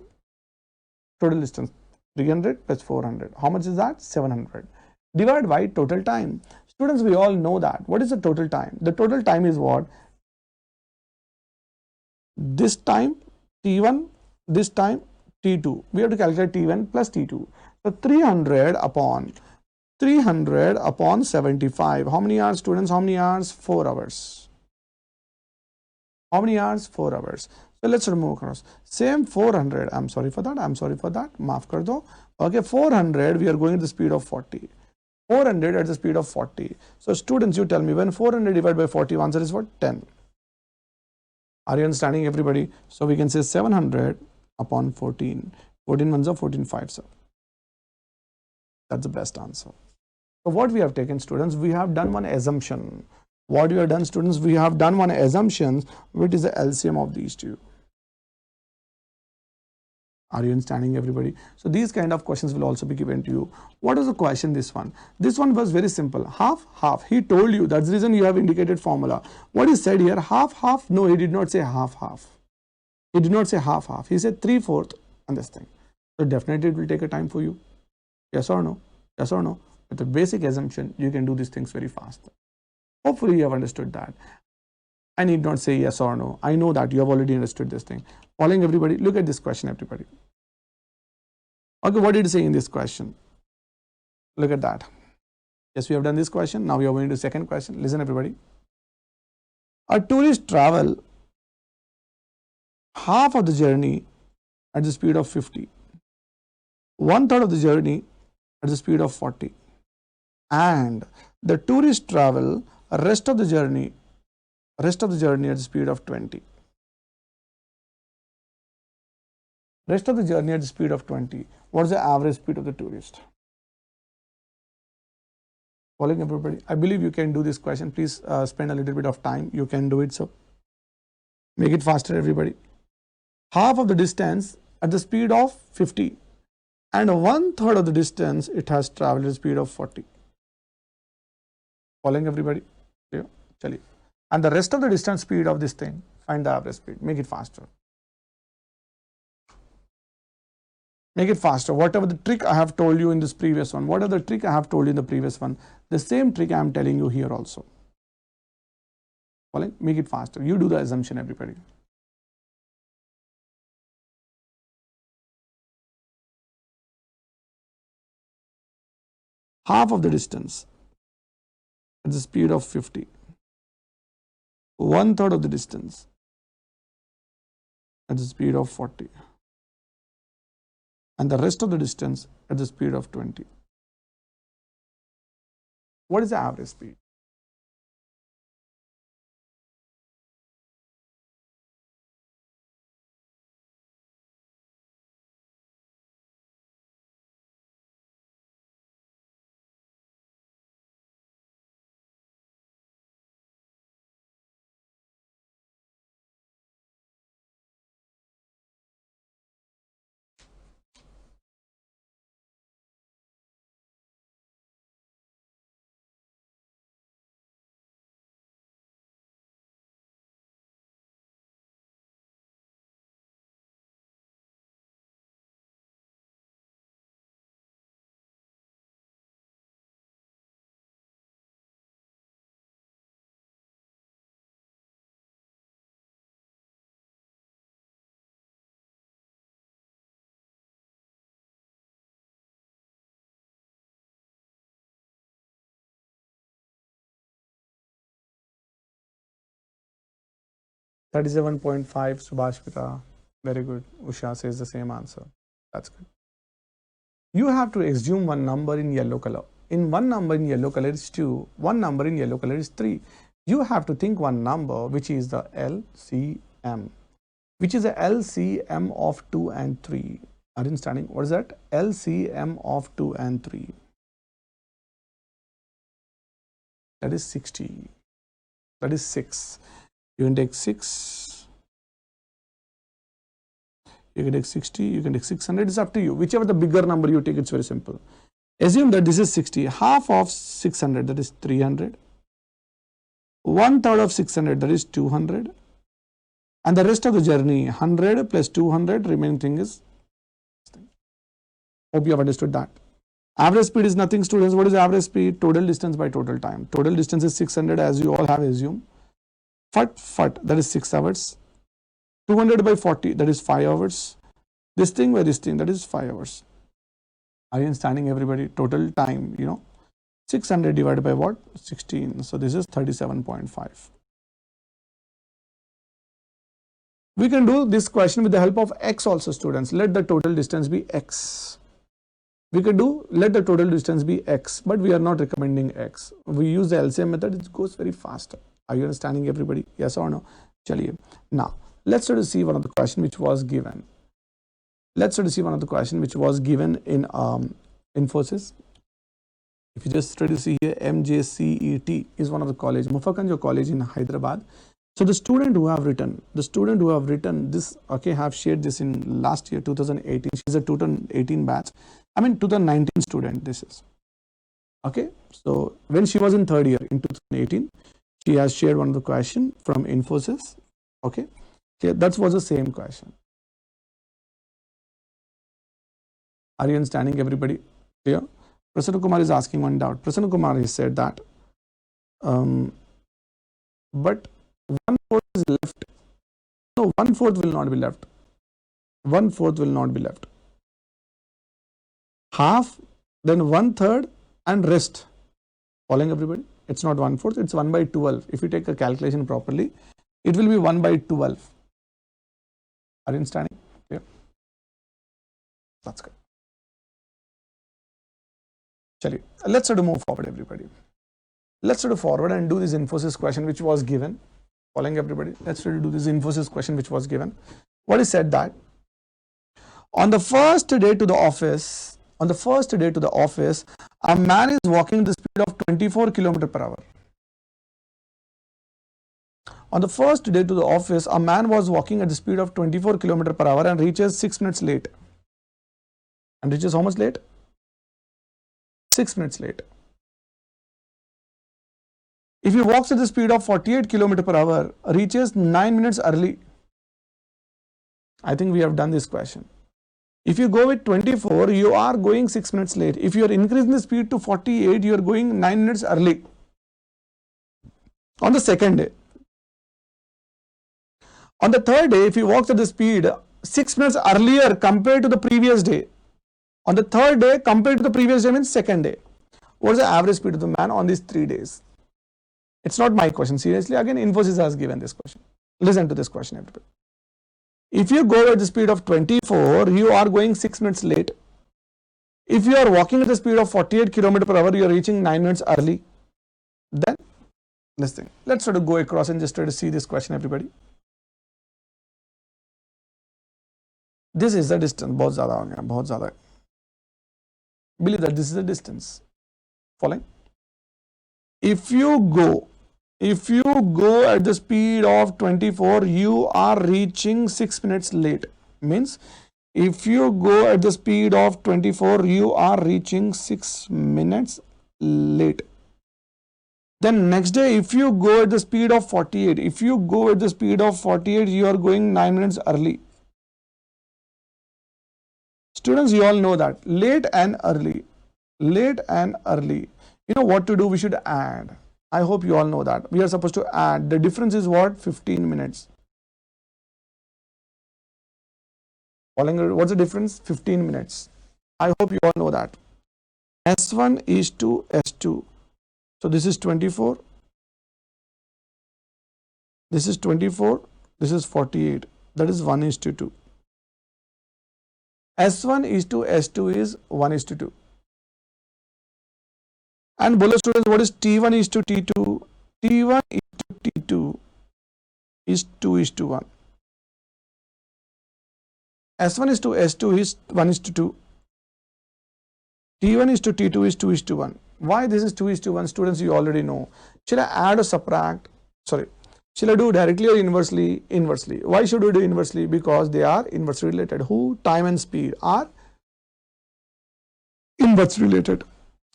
Total distance 300 plus 400. How much is that? 700. Divide by total time. Students, we all know that. What is the total time? The total time is what? This time T1, this time T2. We have to calculate T1 plus T2. So 300 upon 75. How many hours, students? How many hours? 4 hours. How many hours? 4 hours. So let's remove across. Same 400. I'm sorry for that. Maaf kar do. Okay, 400. We are going at the speed of 40. 400 at the speed of 40. So students, you tell me, when 400 divided by 40, answer is what? 10. Are you understanding, everybody? So we can say 700 upon 14. 14 ones are 14 fives. That's the best answer. So what we have taken, students, we have done one assumption. What we have done, students, we have done one assumption, which is the LCM of these two. Are you understanding, everybody? So these kind of questions will also be given to you. What is the question, this one? This one was very simple. Half, half. He told you. That's the reason you have indicated formula. What he said here, half, half. No, he did not say half, half. He did not say half, half. He said 3/4 on this thing. So definitely it will take a time for you. Yes or no? Yes or no? With the basic assumption, you can do these things very fast. Hopefully you have understood that. I need not say yes or no. I know that you have already understood this thing. Following everybody, look at this question, everybody. Okay, what did it say in this question? Look at that. Yes, we have done this question. Now we are going to second question. Listen, everybody. A tourist travel half of the journey at the speed of 50, 1/3 of the journey at the speed of 40, and the tourist travel rest of the journey at the speed of 20. Rest of the journey at the speed of 20. What is the average speed of the tourist? Following everybody, I believe you can do this question. Please spend a little bit of time. You can do it. So make it faster, everybody. Half of the distance at the speed of 50, and 1/3 of the distance it has traveled at the speed of 40. Following everybody? Yeah. Chaliye. And the rest of the distance speed of this thing, find the average speed. Make it faster. Make it faster. Whatever the trick I have told you in this previous one, whatever the trick I have told you in the previous one, the same trick I am telling you here also. Following? Make it faster. You do the assumption, everybody. Half of the distance at the speed of 50, 1/3 of the distance at the speed of 40, and the rest of the distance at the speed of 20. What is the average speed? $37.5, Subhashpita. Very good. Usha says the same answer. That's good. You have to assume one number in yellow color. In one number in yellow color is 2, one number in yellow color is 3. You have to think one number which is the LCM. Which is the LCM of 2 and 3. Are you understanding? What is that? LCM of 2 and 3. That is 60. That is 6. You can take 6. You can take 60. You can take 600. It's up to you. Whichever the bigger number you take, it's very simple. Assume that this is 60. Half of 600, that is 300. 1/3 of 600, that is 200. And the rest of the journey, 100 plus 200, remaining thing is. Hope you have understood that. Average speed is nothing, students. What is average speed? Total distance by total time. Total distance is 600, as you all have assumed. Fut, that is 6 hours. 200 by 40, that is 5 hours. This thing by this thing, that is 5 hours. Are you understanding, everybody? Total time, 600 divided by what? 16. So this is 37.5. We can do this question with the help of x also, students. Let the total distance be x. We could do let the total distance be x, but we are not recommending x. We use the LCM method. It goes very faster. Are you understanding, everybody? Yes or no? Chaliye. Now, let's try to see one of the question which was given. Let's try to see one of the question which was given in Infosys. If you just try to see here, MJCET is one of the college, Mufakanjo College in Hyderabad. So the student who have written this, okay, have shared this in last year, 2018. She's a 2018 batch. 2019 student, this is. Okay, so when she was in third year in 2018, she has shared one of the question from Infosys. Okay, that was the same question. Are you understanding everybody? Clear? Prasanna Kumar is asking one doubt. Prasanna Kumar has said that, but 1/4 is left. No, 1/4 will not be left. 1/4 will not be left. Half, then 1/3 and rest. Following everybody? It's not 1/4, it's 1/12. If you take a calculation properly, it will be 1/12. Are you understanding? Yeah. That's good. Chali, let's try to move forward, everybody. Let's try to forward and do this Infosys question which was given. Following everybody, let's try to do this Infosys question which was given. What is said that on the first day to the office, a man is walking at the speed of 24 km per hour. On the first day to the office, a man was walking at the speed of 24 km per hour and reaches 6 minutes late. And reaches how much late? 6 minutes late. If he walks at the speed of 48 km per hour, reaches 9 minutes early. I think we have done this question. If you go with 24, you are going 6 minutes late. If you are increasing the speed to 48, you are going 9 minutes early. On the second day. On the third day, if he walks at the speed 6 minutes earlier compared to the previous day. On the third day compared to the previous day means second day. What is the average speed of the man on these 3 days? It's not my question. Seriously, again, Infosys has given this question. Listen to this question, everybody. If you go at the speed of 24, you are going 6 minutes late. If you are walking at the speed of 48 km per hour, you are reaching 9 minutes early. Then, let's think. Let's try to go across and just try to see this question, everybody. This is the distance. बहुत ज़्यादा हो गया, बहुत ज़्यादा. Believe that this is the distance. Following. If you go at the speed of 24, you are reaching 6 minutes late. Means, if you go at the speed of 24, you are reaching 6 minutes late. Then next day, if you go at the speed of 48, you are going 9 minutes early. Students, you all know that. Late and early. You know what to do? We should add. I hope you all know that. We are supposed to add. The difference is what? 15 minutes. What's the difference? 15 minutes. I hope you all know that. S1 is to S2. So this is 24. This is 24. This is 48. That is 1:2. S1 is to S2 is 1:2. And bolo students, what is T1 is to T2? T1 is to T2 is 2:1. S1 is to S2 is 1:2. T1 is to T2 is 2:1. Why this is 2:1? Students, you already know. Shall I add or subtract? Sorry. Shall I do directly or inversely? Inversely. Why should we do inversely? Because they are inversely related. Who? Time and speed are inversely related.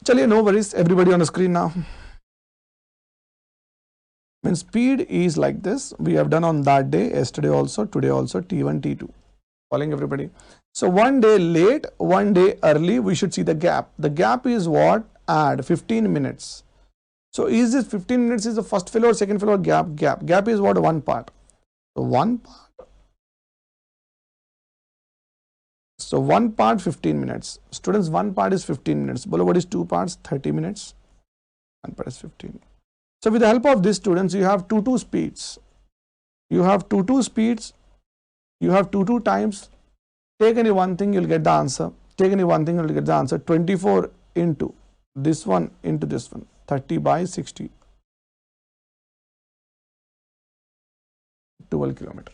Chaliye, no worries. Everybody on the screen now. When speed is like this, we have done on that day, yesterday also, today also, T1, T2. Following everybody. So one day late, one day early, we should see the gap. The gap is what? Add 15 minutes. So is this 15 minutes is the first failure or second failure? Gap. Gap is what? One part. So one part. So one part 15 minutes. Students, one part is 15 minutes. Below what is two parts? 30 minutes. One part is 15. So with the help of these students, you have two speeds. You have two speeds. You have two times. Take any one thing, you'll get the answer. Take any one thing, you'll get the answer. 24 into this one into this one. 30 by 60. 12 kilometer.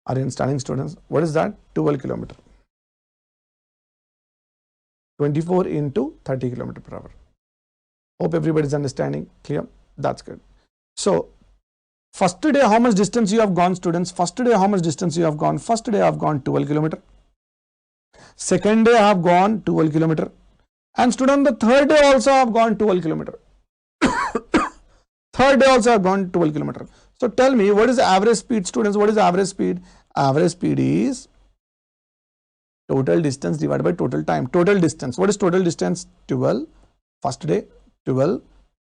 Are you understanding, students? What is that? 12 kilometer. 24 into 30 kilometer per hour. Hope everybody is understanding. Clear? That's good. So, first day, how much distance you have gone, students? First day, how much distance you have gone? First day, I have gone 12 kilometer. Second day, I have gone 12 kilometer. And student, the third day also I have gone 12 kilometer. Third day also I have gone 12 kilometer. So tell me, what is the average speed, students? What is the average speed? Average speed is Total distance divided by total time. Total distance. What is total distance? 12. First day, 12.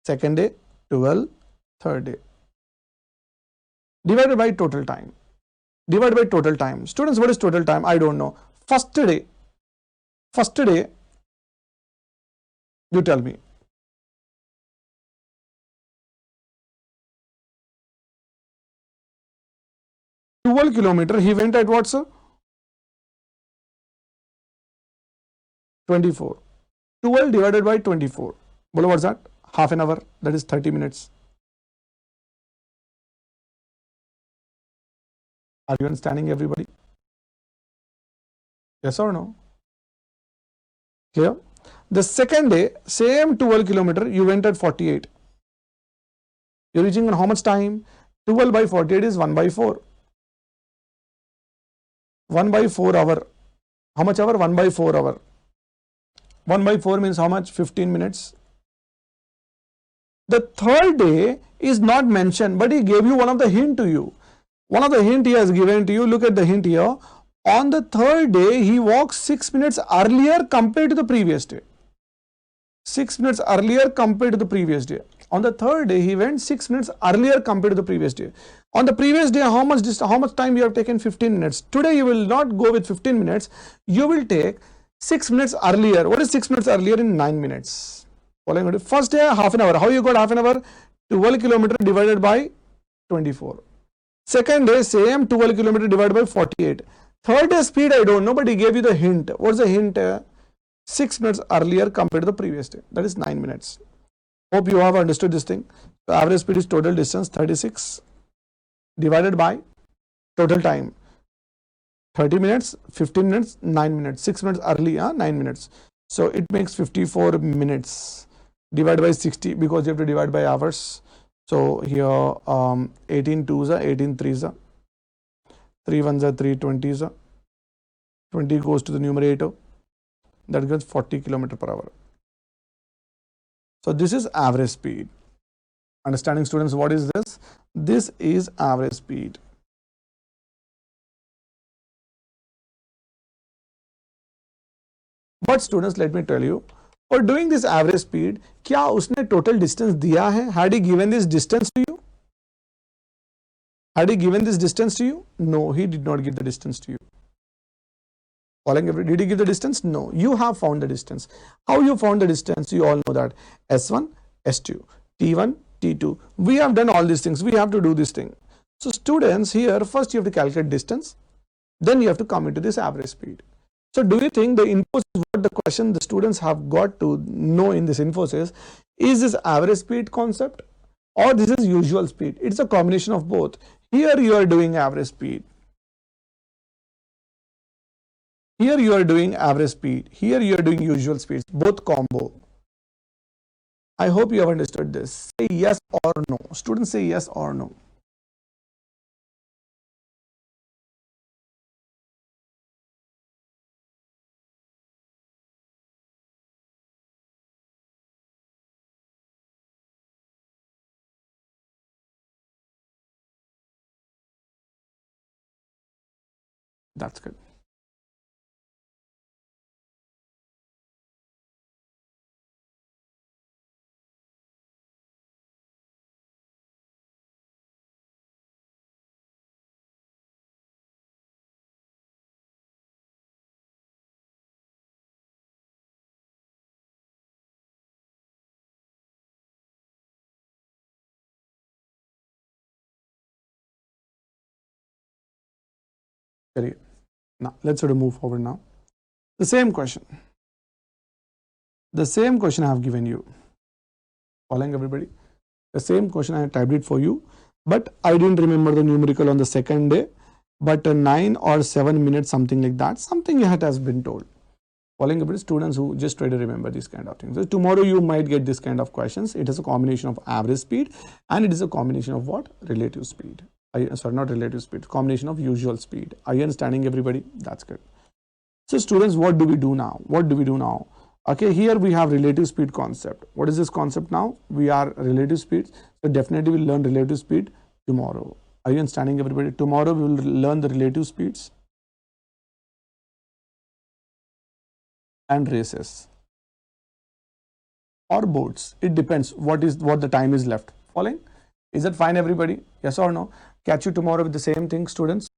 Second day, 12. Third day. Divided by total time. Divided by total time. Students, what is total time? I don't know. First day. First day. You tell me. 12 kilometer. He went at what, sir? 24. 12 divided by 24. Bolo, what's that? Half an hour. That is 30 minutes. Are you understanding, everybody? Yes or no? Clear? The second day, same 12 kilometer, you went at 48. You're reaching in how much time? 12 by 48 is 1 by 4. 1 by 4 hour. How much hour? 1 by 4 hour. 1 by 4 means how much? 15 minutes. The third day is not mentioned, but he gave you one of the hint to you. One of the hint he has given to you. Look at the hint here. On the third day, he walks 6 minutes earlier compared to the previous day. 6 minutes earlier compared to the previous day. On the third day, he went 6 minutes earlier compared to the previous day. On the previous day, how much time you have taken? 15 minutes. Today, you will not go with 15 minutes. You will take 6 minutes earlier. What is 6 minutes earlier? In 9 minutes. First day, half an hour. How you got half an hour? 12 kilometer divided by 24. Second day, same 12 kilometer divided by 48. Third day speed, I don't know, but he gave you the hint. What's the hint? 6 minutes earlier compared to the previous day. That is 9 minutes. Hope you have understood this thing. The average speed is total distance 36 divided by total time 30 minutes, 15 minutes, 9 minutes. 6 minutes early, 9 minutes. So it makes 54 minutes divided by 60 because you have to divide by hours. So here 18 2s are 18 3s are 3 1s are 3 20s are 20 goes to the numerator. That gives 40 km per hour. So this is average speed. Understanding, students, what is this? This is average speed. But students, let me tell you, for doing this average speed, क्या उसने total distance दिया है? Had he given this distance to you? Had he given this distance to you? No, he did not give the distance to you. Did he give the distance? No. You have found the distance. How you found the distance? You all know that. S1, S2, T1, T2. We have done all these things. We have to do this thing. So students, here first you have to calculate distance. Then you have to come into this average speed. So do you think the Infosys, what the question the students have got to know in this Infosys, is this average speed concept or this is usual speed? It's a combination of both. Here you are doing average speed. Here you are doing average speed. Here you are doing usual speeds. Both combo. I hope you have understood this. Say yes or no. Students, say yes or no. That's good. Now let's sort of move forward now. The same question. The same question I have given you. Following, everybody? The same question I have typed it for you, but I didn't remember the numerical on the second day, but 9 or 7 minutes, something like that, something has been told. Following, everybody? Students who just try to remember these kind of things. So tomorrow you might get this kind of questions. It is a combination of average speed and it is a combination of what? Relative speed. Sorry, not relative speed, combination of usual speed. Are you understanding, everybody? That's good. So students, what do we do now? What do we do now? Okay, here we have relative speed concept. What is this concept now? We are relative speed. So definitely we'll learn relative speed tomorrow. Are you understanding, everybody? Tomorrow we will learn the relative speeds. and races or boats. It depends what the time is left. Following? Is that fine, everybody? Yes or no? Catch you tomorrow with the same thing, students.